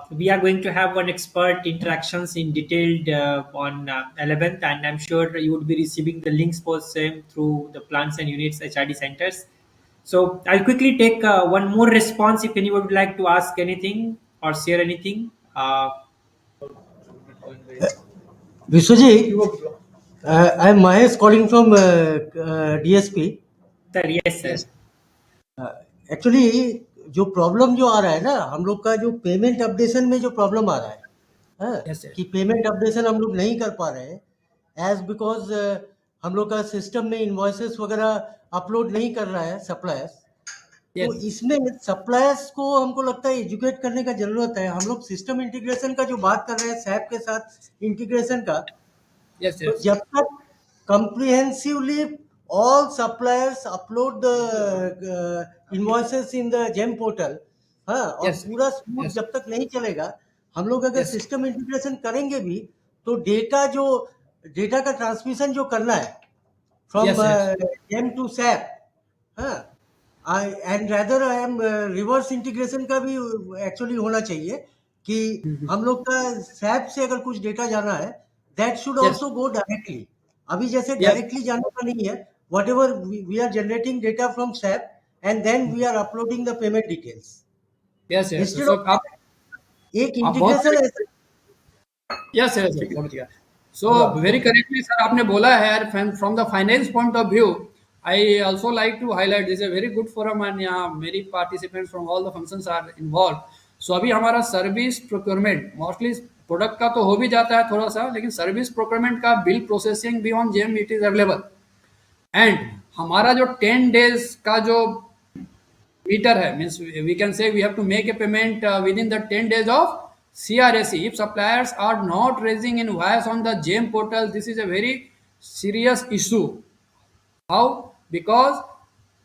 we are going to have one expert interactions in detailed on 11th, and I'm sure you would be receiving the links for same through the plants and units HRD centers. So I'll quickly take one more response if anyone would like to ask anything or share anything. Vishwaji, I'm Mahesh calling from DSP. Sir, yes, sir. Yes. Actually जो problem जो आ रहा है ना, हम लोग का जो payment updation में जो प्रॉब्लम आ रहा है, हाँ, Yes, sir. कि पेमेंट अपडेशन हम लोग नहीं कर पा रहे हैं एज बिकॉज हम लोग का सिस्टम में इन्वॉइसेस वगैरह अपलोड नहीं कर रहा है सप्लायर्स. तो Yes. इसमें सप्लायर्स को हमको लगता है एजुकेट करने का जरूरत है. हम लोग सिस्टम इंटीग्रेशन का जो बात कर रहे हैं सैप के साथ इंटीग्रेशन का, Yes, तो yes. जब तक comprehensively all suppliers upload the invoices in the GeM portal, हाँ, और Yes, sir. पूरा स्मूथ Yes. जब तक नहीं चलेगा, हम लोग अगर Yes. सिस्टम इंटीग्रेशन करेंगे भी तो डेटा का ट्रांसमिशन जो करना है from Yes, yes. GeM to SAP, हाँ, and rather I am reverse integration का भी एक्चुअली होना चाहिए कि हम लोग का सैप से अगर कुछ डेटा जाना है that should Yes. Also go directly. अभी जैसे Yes. डायरेक्टली जाने का नहीं है. Whatever we are generating data from SAP and then we are uploading the payment details Yes, yes. Instead So of एक आप बहुत इंटीग्रेशन ऐसे. यस यस समझ गया. सो वेरी करेक्टली सर आपने बोला है, from the finance point of view I also like to highlight this a very good forum and यहाँ मेरी participants from all the functions are involve. So अभी हमारा service procurement mostly product का तो हो भी जाता है थोड़ा सा, लेकिन सर्विस प्रोक्योरमेंट का बिल प्रोसेसिंग भी on GeM it is available. And हमारा जो 10 days का जो meter hai, means we can say we have to make a payment within the 10 days of CRSE. If suppliers are not raising invoice on the GeM portal, this is a very serious issue. How? Because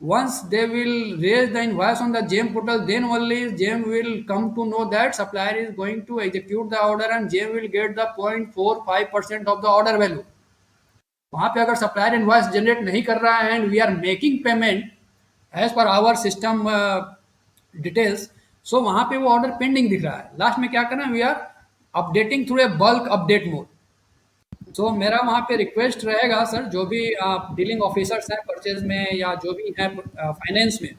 once they will raise the invoice on the GeM portal, then only GeM will come to know that supplier is going to execute the order and GeM will get the 0.45% of the order value. वहां पे अगर supplier invoice generate नहीं कर रहा है and we are making payment as per our system details, so वहां पे वो ऑर्डर पेंडिंग दिख रहा है. लास्ट में क्या करना है, we are updating through a bulk update mode. So मेरा वहाँ पे रिक्वेस्ट रहेगा सर, जो भी डीलिंग ऑफिसर्स हैं परचेज में या जो भी हैं फाइनेंस में,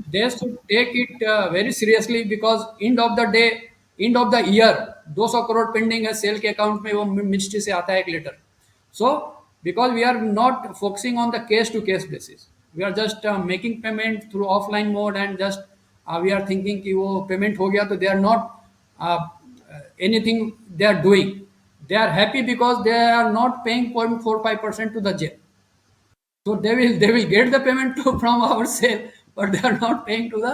they should take it very seriously, because end of the day, end of the year 200 crore pending है सेल के अकाउंट में, वो मिनिस्ट्री से आता है एक letter. So because we are not focusing on the case to case basis, we are just making payment through offline mode and just we are thinking कि वो पेमेंट हो गया तो they are not anything they are doing. They are happy because they are not paying 0.45% to the GeM. So they will get the payment from our sale, but they are not paying to the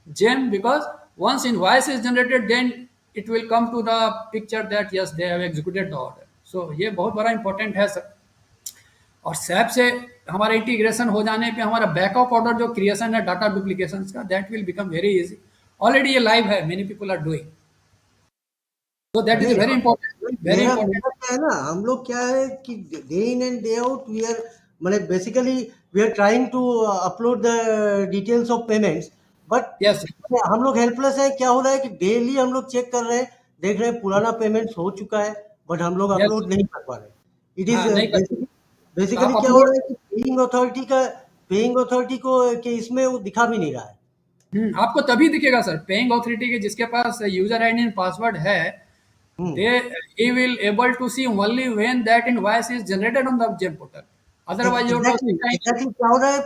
GeM, because once invoice is generated, then it will come to the picture that yes, they have executed the order. So ये बहुत बड़ा important है sir. और SAP से हमारा integration हो जाने पे हमारा बैकअप ऑर्डर जो क्रिएशन है डाटा डुप्लीकेशन का, that will become very easy. Already ये लाइव है, many people are doing. So that is नहीं, very important, very मेरा important. मेरा क्या है ना, हम लोग क्या है कि day in and day out we are, मतलब basically we are trying to upload the details of payments, but Yes, हम लोग हेल्पलेस है. क्या हो रहा है कि डेली हम लोग चेक कर रहे हैं, देख रहे हैं पुराना पेमेंट्स हो चुका है, बट हम लोग yes. अपलोड नहीं कर पा रहे. इट इज हाँ, नहीं कर सकते. तो बेसिकली आप क्या हो अपलोड. रहा है कि पेइंग अथॉरिटी को के इसमें वो दिखा भी नहीं रहा है. आपको तभी दिखेगा सर, पेइंग ऑथोरिटी के जिसके पास यूजर आईडी एंड पासवर्ड है, हम्म. they he will able to see only when that invoice is generated on the GeM portal. Otherwise, you have to exactly see. Exactly क्या हो रहा है,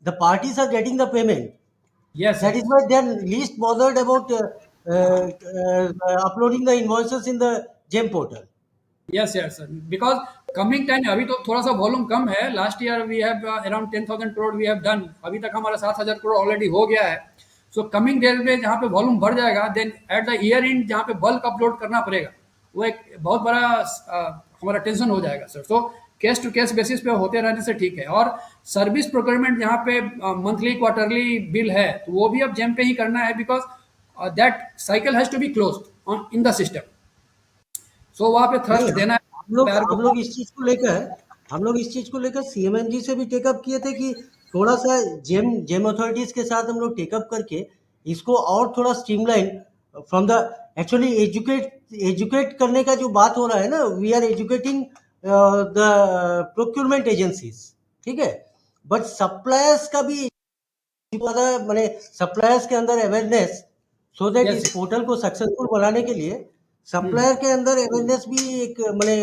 the parties are getting the payment. Yes, That is yes. why they are least bothered about uploading the invoices in the GeM portal. Yes, yes, sir. Because coming time अभी तो थोड़ा सा volume कम है. Last year we have around 10,000 crore we have done. अभी तक हमारा 7,000 crore already हो गया है. सो कमिंग डेज में जहाँ पे वॉल्यूम बढ़ जाएगा, then at the year end जहाँ पे बल्क अपलोड करना पड़ेगा, वो एक बहुत बड़ा हमारा टेंशन हो जाएगा sir. So case to case basis पे होते रहने से ठीक है. और सर्विस प्रोक्योरमेंट जहाँ पे मंथली क्वार्टरली बिल है, तो वो भी अब जेम पे ही करना है, because that cycle has to be close on in the system. So वहाँ पे नहीं, थ्रस्ट देना है हम लोग प्यार हम को. लोग इस चीज को लेकर सीएमएमजी से भी टेकअप किए थे कि थोड़ा सा जेम जेम अथॉरिटीज के साथ हम लोग टेकअप करके इसको और थोड़ा streamline from the, actually educate करने का जो बात हो रहा है ना, we are educating the procurement agencies, ठीक है, बट सप्लायर्स का भी मैंने सप्लायर्स के अंदर अवेयरनेस, सो दैट यस. इस पोर्टल को सक्सेसफुल बनाने के लिए सप्लायर के अंदर अवेयरनेस भी एक मैंने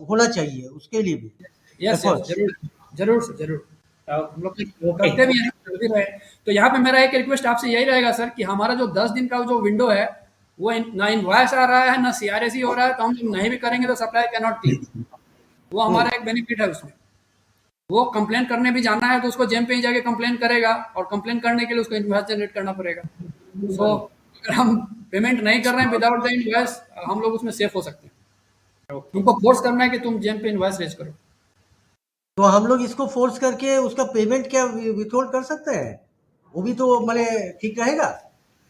होना चाहिए, उसके लिए भी यस, यस, एफर्ट्स. जरूर, जरूर सर, जरूर. हम लोग Okay. करते भी हैं, कर भी रहे हैं. तो यहाँ पे मेरा एक रिक्वेस्ट आपसे यही रहेगा सर, कि हमारा जो 10 दिन का जो विंडो है, वो ना इनवॉइस आ रहा है ना सीआरएसी हो रहा है, तो हम लोग नहीं भी करेंगे तो सप्लाई कैन नॉट क्लेम. वो हमारा एक बेनिफिट है उसमें. वो कंप्लेन करने भी जाना है तो उसको जेम पे ही जाके कंप्लेन करेगा, और कंप्लेन करने के लिए उसको इनवॉइस जनरेट करना पड़ेगा. सो अगर हम पेमेंट नहीं कर रहे हैं विदाउट द इनवॉइस, हम लोग उसमें सेफ हो सकते हैं. तुमको फोर्स करना है कि तुम जेम पे इनवॉइस रेज करो. तो हम लोग इसको फोर्स करके उसका पेमेंट क्या विथहोल्ड कर सकते हैं, वो भी तो मैंने ठीक रहेगा.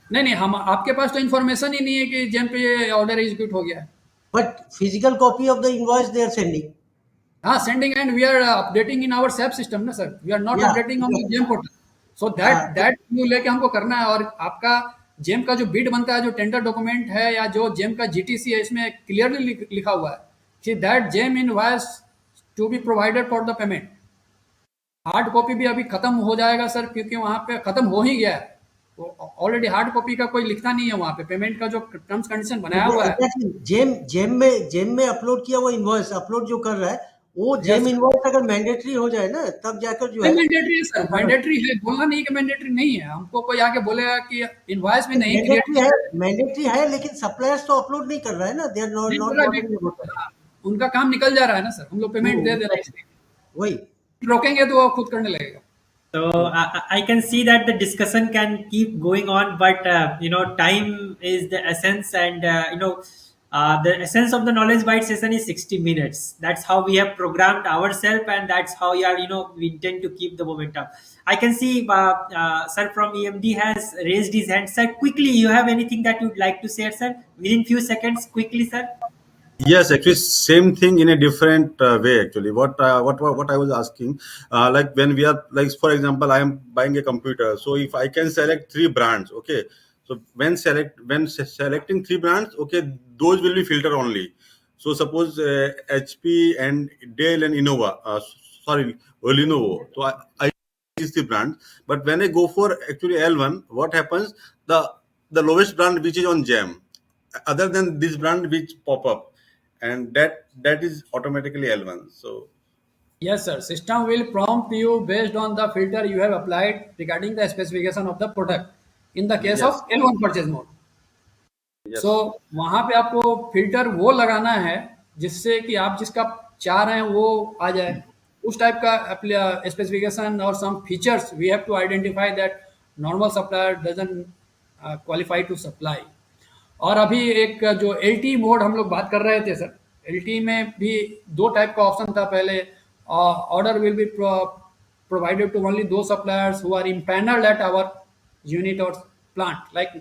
नहीं नहीं, हम आपके पास तो इन्फॉर्मेशन ही नहीं है कि जेम पे ऑर्डर एग्जीक्यूट हो गया है. But physical copy of the invoice they are sending. हाँ, sending and we are updating in our SAP system ना सर, वी आर नॉट या updating on the GeM portal. So that that view लेके हमको करना है. और आपका GeM का जो बिड बनता है, जो टेंडर डॉक्यूमेंट है या जो जेम का जीटीसी है, इसमें क्लियरली लिखा हुआ है कि that GeM invoice to be provided for the payment. Hard copy भी अभी खत्म हो जाएगा सर, क्योंकि वहाँ पे खत्म हो ही गया है. ऑलरेडी हार्ड कॉपी का कोई लिखता नहीं है वहाँ पे, पेमेंट का जो टर्म्स कंडीशन बनाया हुआ है. एग्जैक्टली जेम में अपलोड किया हुआ इनवॉइस अपलोड जो कर रहा है, वो यस, जेम इनवॉइस अगर मैंडेटरी हो जाए ना, तब जाकर जो है मैंडेटरी है सर, मैंडेटरी है. बोलना नहीं कि मैंडेटरी नहीं है. हमको कोई आके बोलेगा कि इनवॉइस में नहीं क्रिएट मैंडेटरी है, लेकिन सप्लायर्स तो अपलोड नहीं कर रहा है ना, दे आर नहीं नॉट कर रहा बॉदरिंग अबाउट दैट. है. उनका काम निकल जा रहा है ना सर, हम लोग पेमेंट दे दे रहे हैं. वही. रोकेंगे तो वो खुद करने लगेगा. So I can see that the discussion can keep going on, but time is the essence, and The essence of the knowledge bite session is 60 minutes. That's how we have programmed ourselves, and that's how we intend to keep the momentum. I can see sir from EMD has raised his hand. Sir, quickly, you have anything that you'd like to say, sir? Within few seconds, quickly, sir. Yes, actually, same thing in a different way. Actually, what I was asking, like when we are like, for example, I am buying a computer. So if I can select three brands, okay. So selecting three brands, okay, those will be filter only. So suppose HP and Dell and Innova, sorry, or Lenovo. So I is the brand, but when I go for actually L1, what happens? The lowest brand which is on GeM, other than this brand which pop up, and that is automatically L1. So Yes, sir. System will prompt you based on the filter you have applied regarding the specification of the product. In the case yes, of L1 purchase mode. So yes, वहाँ पे आपको filter वो लगाना है जिससे कि आप जिसका चाह रहे हैं वो आ जाए उस टाइप का स्पेसिफिकेशन और some features we have to identify that normal supplier doesn't qualify to supply. और अभी एक जो एल टी मोड हम लोग बात कर रहे थे सर, एल टी में भी दो टाइप का ऑप्शन था पहले। Order will be provided to only those suppliers who are impaneled at our unit or plant like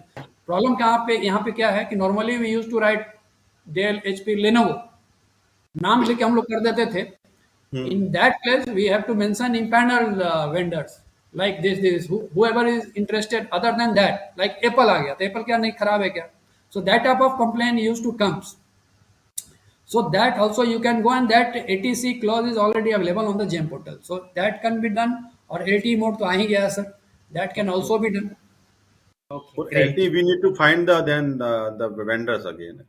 problem कहाँ पे यहाँ पे क्या है कि normally we use to write Dell HP Lenovo नाम लेके हम लोग कर देते थे। hmm. In that place we have to mention impaneled vendors like this whoever is interested other than that like Apple आ गया तो एप्पल क्या नहीं खराब है क्या, so that type of complaint used to comes, so that also you can go and that ATC clause is already available on the GeM portal, so that can be done। और LT mode तो आ ही गया sir, that can also be done। Okay, For great. LT, we need to find the vendors again.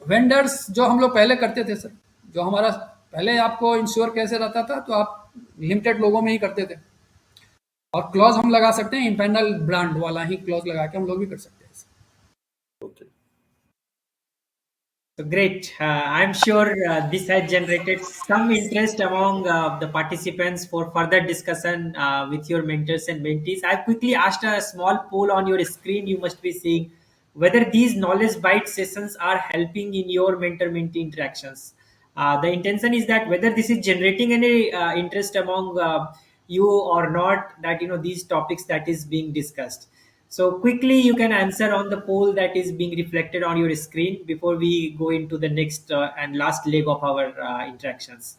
Vendors जो हम लोग पहले करते थे sir, जो हमारा पहले आपको इंश्योर कैसे रहता था तो आप लिमिटेड लोगों में ही करते थे और क्लॉज हम लगा सकते हैं इम्पेनल ब्रांड वाला ही क्लॉज लगा के हम लोग भी कर सकते हैं। Okay. So great. I'm sure this has generated some interest among the participants for further discussion with your mentors and mentees. I've quickly asked a small poll on your screen. You must be seeing whether these knowledge bite sessions are helping in your mentor-mentee interactions. The intention is that whether this is generating any interest among you or not, that these topics that is being discussed. So quickly, you can answer on the poll that is being reflected on your screen before we go into the next and last leg of our interactions.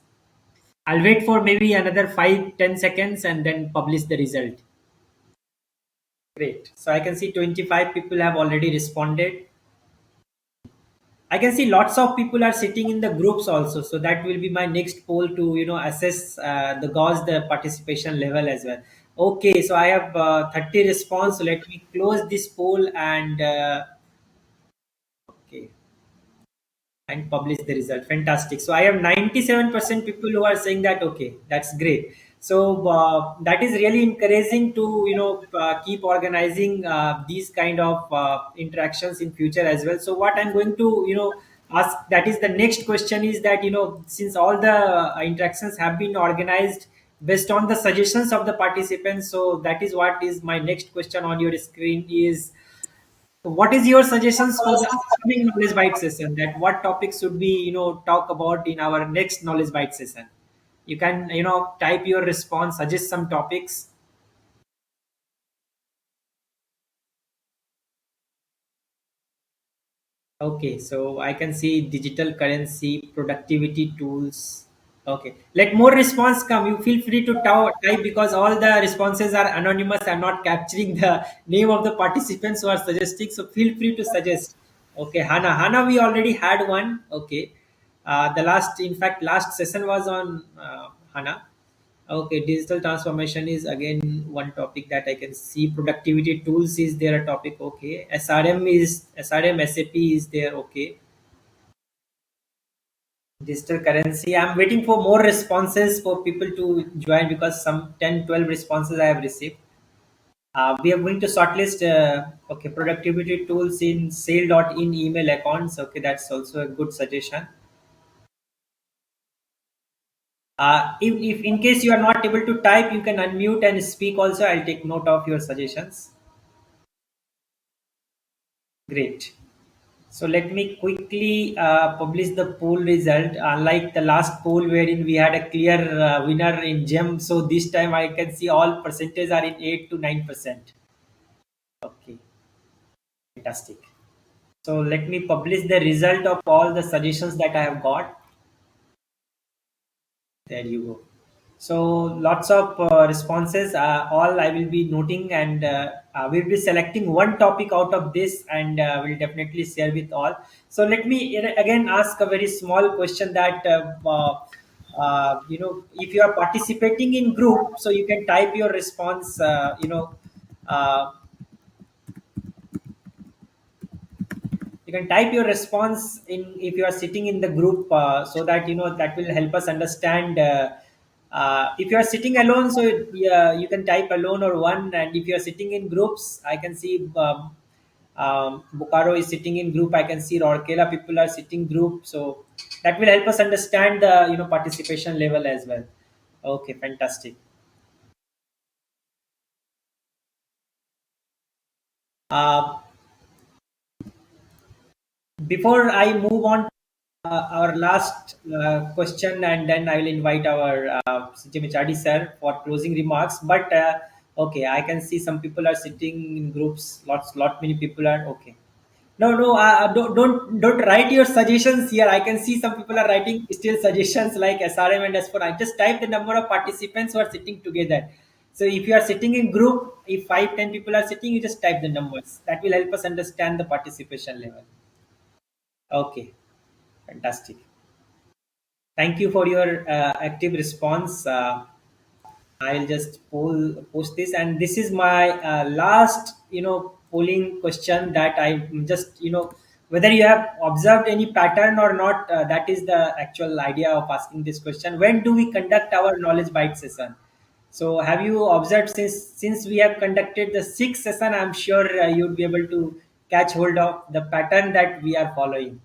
I'll wait for maybe another 5-10 seconds and then publish the result. Great. So I can see 25 people have already responded. I can see lots of people are sitting in the groups also. So that will be my next poll to assess the gauge the participation level as well. Okay, so I have 30 response. So let me close this poll and okay, and publish the result. Fantastic. So I have 97% people who are saying that okay, that's great. So that is really encouraging to keep organizing these kind of interactions in future as well. So what I'm going to ask, that is the next question, is that since all the interactions have been organized based on the suggestions of the participants, so that is what is my next question on your screen is, what is your suggestions for the upcoming knowledge bite session? That what topics should we talk about in our next knowledge bite session? You can type your response, suggest some topics. Okay, so I can see digital currency, productivity tools. Okay, let more response come. You feel free to type because all the responses are anonymous. I'm not capturing the name of the participants who are suggesting. So feel free to suggest. Okay, Hana, we already had one. Okay, the last, in fact, last session was on Hana. Okay, digital transformation is again one topic that I can see. Productivity tools is there a topic. Okay, SRM SAP is there. Okay, digital currency. I'm waiting for more responses for people to join because some 10-12 responses I have received. We are going to shortlist. Okay, productivity tools in sale.in email accounts. Okay, that's also a good suggestion. If in case you are not able to type, you can unmute and speak also. I'll take note of your suggestions. Great. So let me quickly publish the poll result. Unlike the last poll wherein we had a clear winner in GeM, so this time I can see all percentages are in 8 to 9%. Okay, fantastic. So let me publish the result of all the suggestions that I have got. There you go. So lots of responses. All I will be noting, and we'll be selecting one topic out of this, and we'll definitely share with all. So let me again ask a very small question that if you are participating in group, so you can type your response. Uh, you can type your response in if you are sitting in the group, so that that will help us understand. If you are sitting alone, so you can type alone or one, and if you are sitting in groups, I can see Bokaro is sitting in group. I can see Rourkela people are sitting group, so that will help us understand the participation level as well. Okay, fantastic. uh, Before I move on, our last question, and then I will invite our CGM HRD sir for closing remarks. But okay, I can see some people are sitting in groups. Lot many people are okay. No, no, don't write your suggestions here. I can see some people are writing still suggestions like SRM and S4. I just type the number of participants who are sitting together. So if you are sitting in group, if 5, 10 people are sitting, you just type the numbers. That will help us understand the participation level. Okay, fantastic. Thank you for your active response. I'll just post this, and this is my last, polling question that I just, whether you have observed any pattern or not. That is the actual idea of asking this question. When do we conduct our knowledge bite session? So, have you observed since we have conducted the sixth session? I'm sure you'd be able to catch hold of the pattern that we are following.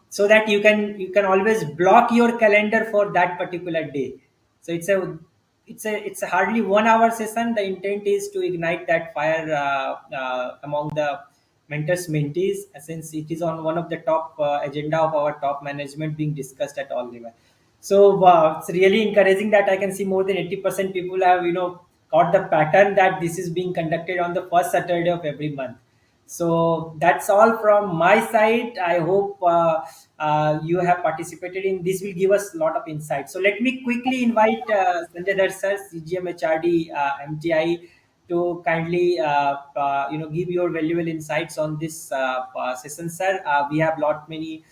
So that you can always block your calendar for that particular day. So it's a hardly 1 hour session. The intent is to ignite that fire among the mentors mentees, since it is on one of the top agenda of our top management being discussed at all level. So it's really encouraging that I can see more than 80% people have got the pattern that this is being conducted on the first Saturday of every month. So that's all from my side. I hope you have participated in this. Will give us a lot of insight. So let me quickly invite Sanjay Dar sir, CGM HRD, MTI, to kindly give your valuable insights on this session, sir. We have lot many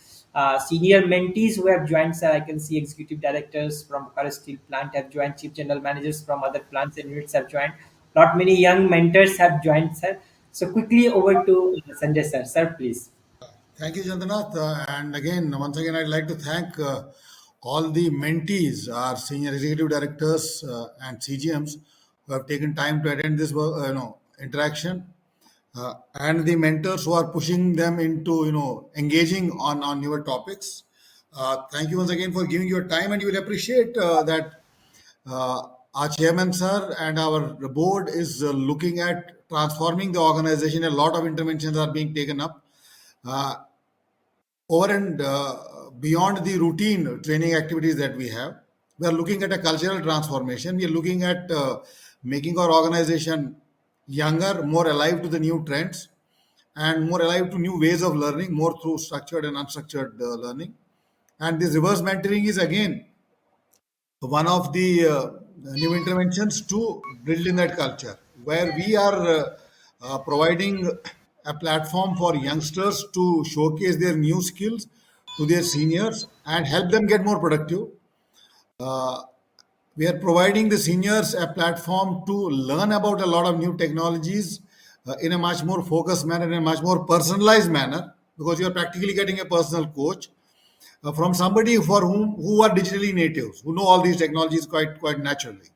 senior mentees who have joined, sir. I can see executive directors from Bucharest Steel Plant have joined, chief general managers from other plants and units have joined. Lot many young mentors have joined, sir. So quickly over to Sanjay sir. Sir, please. Thank you, Chandranath. And again, once again, I'd like to thank all the mentees, our senior executive directors and CGMs who have taken time to attend this, interaction, and the mentors who are pushing them into, engaging on newer topics. Thank you once again for giving your time, and you will appreciate that our chairman, sir, and our board is looking at transforming the organization. A lot of interventions are being taken up. Uh, Over and beyond the routine training activities that we have, we are looking at a cultural transformation. We are looking at making our organization younger, more alive to the new trends, and more alive to new ways of learning, more through structured and unstructured learning. And this reverse mentoring is again one of the new interventions to build in that culture, where we are providing a platform for youngsters to showcase their new skills to their seniors and help them get more productive. Uh, we are providing the seniors a platform to learn about a lot of new technologies in a much more focused manner, in a much more personalized manner, because you are practically getting a personal coach from somebody for whom who are digitally natives, who know all these technologies quite naturally.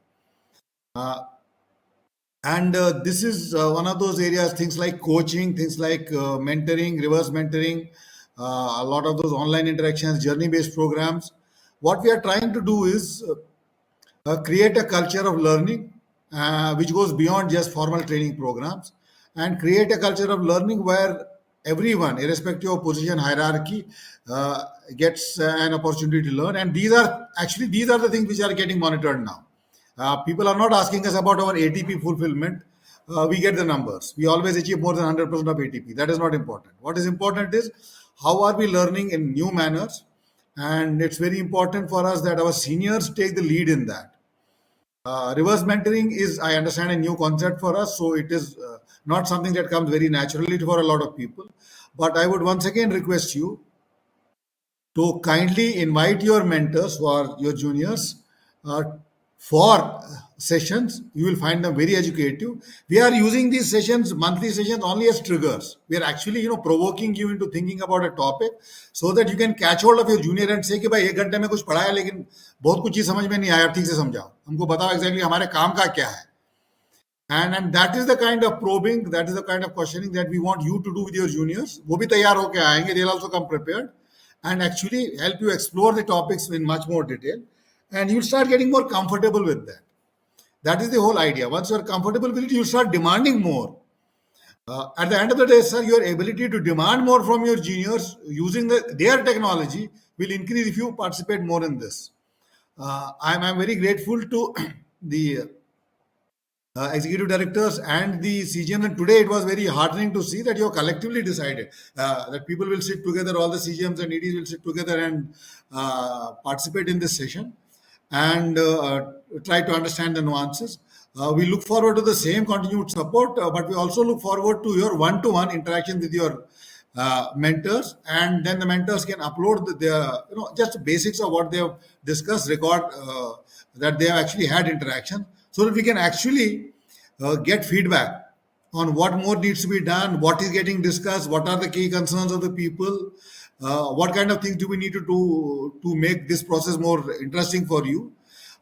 And this is one of those areas, things like coaching, things like mentoring, reverse mentoring, a lot of those online interactions, journey based programs. What we are trying to do is create a culture of learning which goes beyond just formal training programs, and create a culture of learning where everyone, irrespective of position hierarchy, gets an opportunity to learn. And these are the things which are getting monitored now. People are not asking us about our ATP fulfillment. We get the numbers. We always achieve more than 100% of ATP. That is not important. What is important is how are we learning in new manners, and it's very important for us that our seniors take the lead in that. Reverse mentoring is, I understand, a new concept for us, so it is not something that comes very naturally for a lot of people. But I would once again request you to kindly invite your mentors or your juniors for sessions. You will find them very educative. We are using these sessions, monthly sessions, only as triggers. We are actually, provoking you into thinking about a topic so that you can catch hold of your junior and say कि भाई 1 घंटे में कुछ पढ़ाया लेकिन बहुत कुछ चीज समझ में नहीं आया, ठीक से समझाओ, हमको बताओ एग्जैक्टली हमारे काम का क्या है. And that is the kind of probing, that is the kind of questioning that we want you to do with your juniors. वो भी तैयार होके आएंगे, they'll also come prepared and actually help you explore the topics in much more detail, and you'll start getting more comfortable with that. That is the whole idea. Once you're comfortable with it, you start demanding more. At the end of the day, sir, your ability to demand more from your juniors using their technology will increase if you participate more in this. I'm very grateful to the executive directors and the CGM. And today it was very heartening to see that you have collectively decided that people will sit together, all the CGMs and EDs will sit together and participate in this session and try to understand the nuances. We look forward to the same continued support, but we also look forward to your one-to-one interaction with your mentors, and then the mentors can upload their, just basics of what they have discussed, record that they have actually had interaction, so that we can actually get feedback on what more needs to be done, what is getting discussed, what are the key concerns of the people, what kind of things do we need to do to make this process more interesting for you.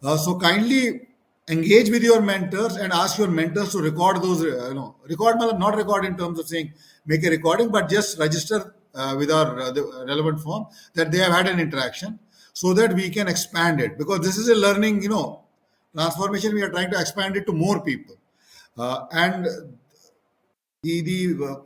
So kindly engage with your mentors and ask your mentors to record those, record, not record in terms of saying make a recording, but just register with our the relevant form that they have had an interaction so that we can expand it, because this is a learning, transformation. We are trying to expand it to more people. And the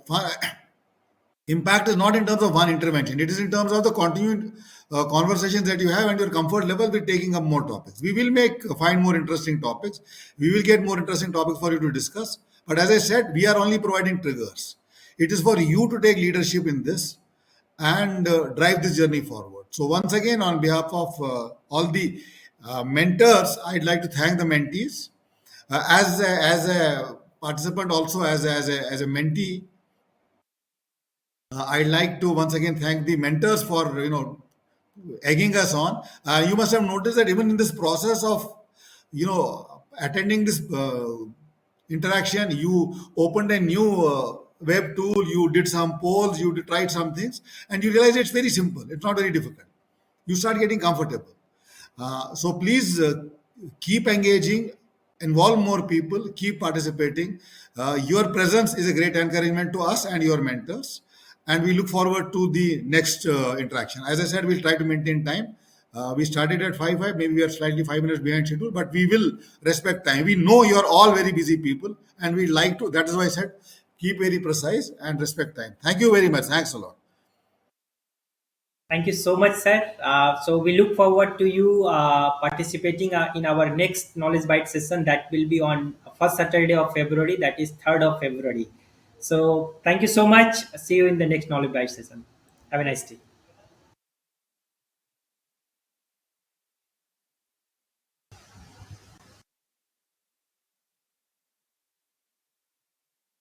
impact is not in terms of one intervention. It is in terms of the continued conversations that you have and your comfort level with taking up more topics. We will find more interesting topics. We will get more interesting topics for you to discuss. But as I said, we are only providing triggers. It is for you to take leadership in this and drive this journey forward. So once again, on behalf of all the mentors, I'd like to thank the mentees. As a participant, also as a mentee, I'd like to once again thank the mentors for egging us on. You must have noticed that even in this process of attending this interaction, you opened a new web tool, you did some polls, you tried some things, and you realize it's very simple. It's not very difficult. You start getting comfortable. So please keep engaging, involve more people, keep participating. Your presence is a great encouragement to us and your mentors, and we look forward to the next interaction. As I said, we'll try to maintain time. We started at 5:05. Maybe we are slightly 5 minutes behind schedule, but we will respect time. We know you are all very busy people, and we like to. That is why I said keep very precise and respect time. Thank you very much. Thanks a lot. Thank you so much, sir. So we look forward to you participating in our next Knowledge Bite session that will be on first Saturday of February, that is 3rd of February. So thank you so much. See you in the next Knowledge Bite session. Have a nice day.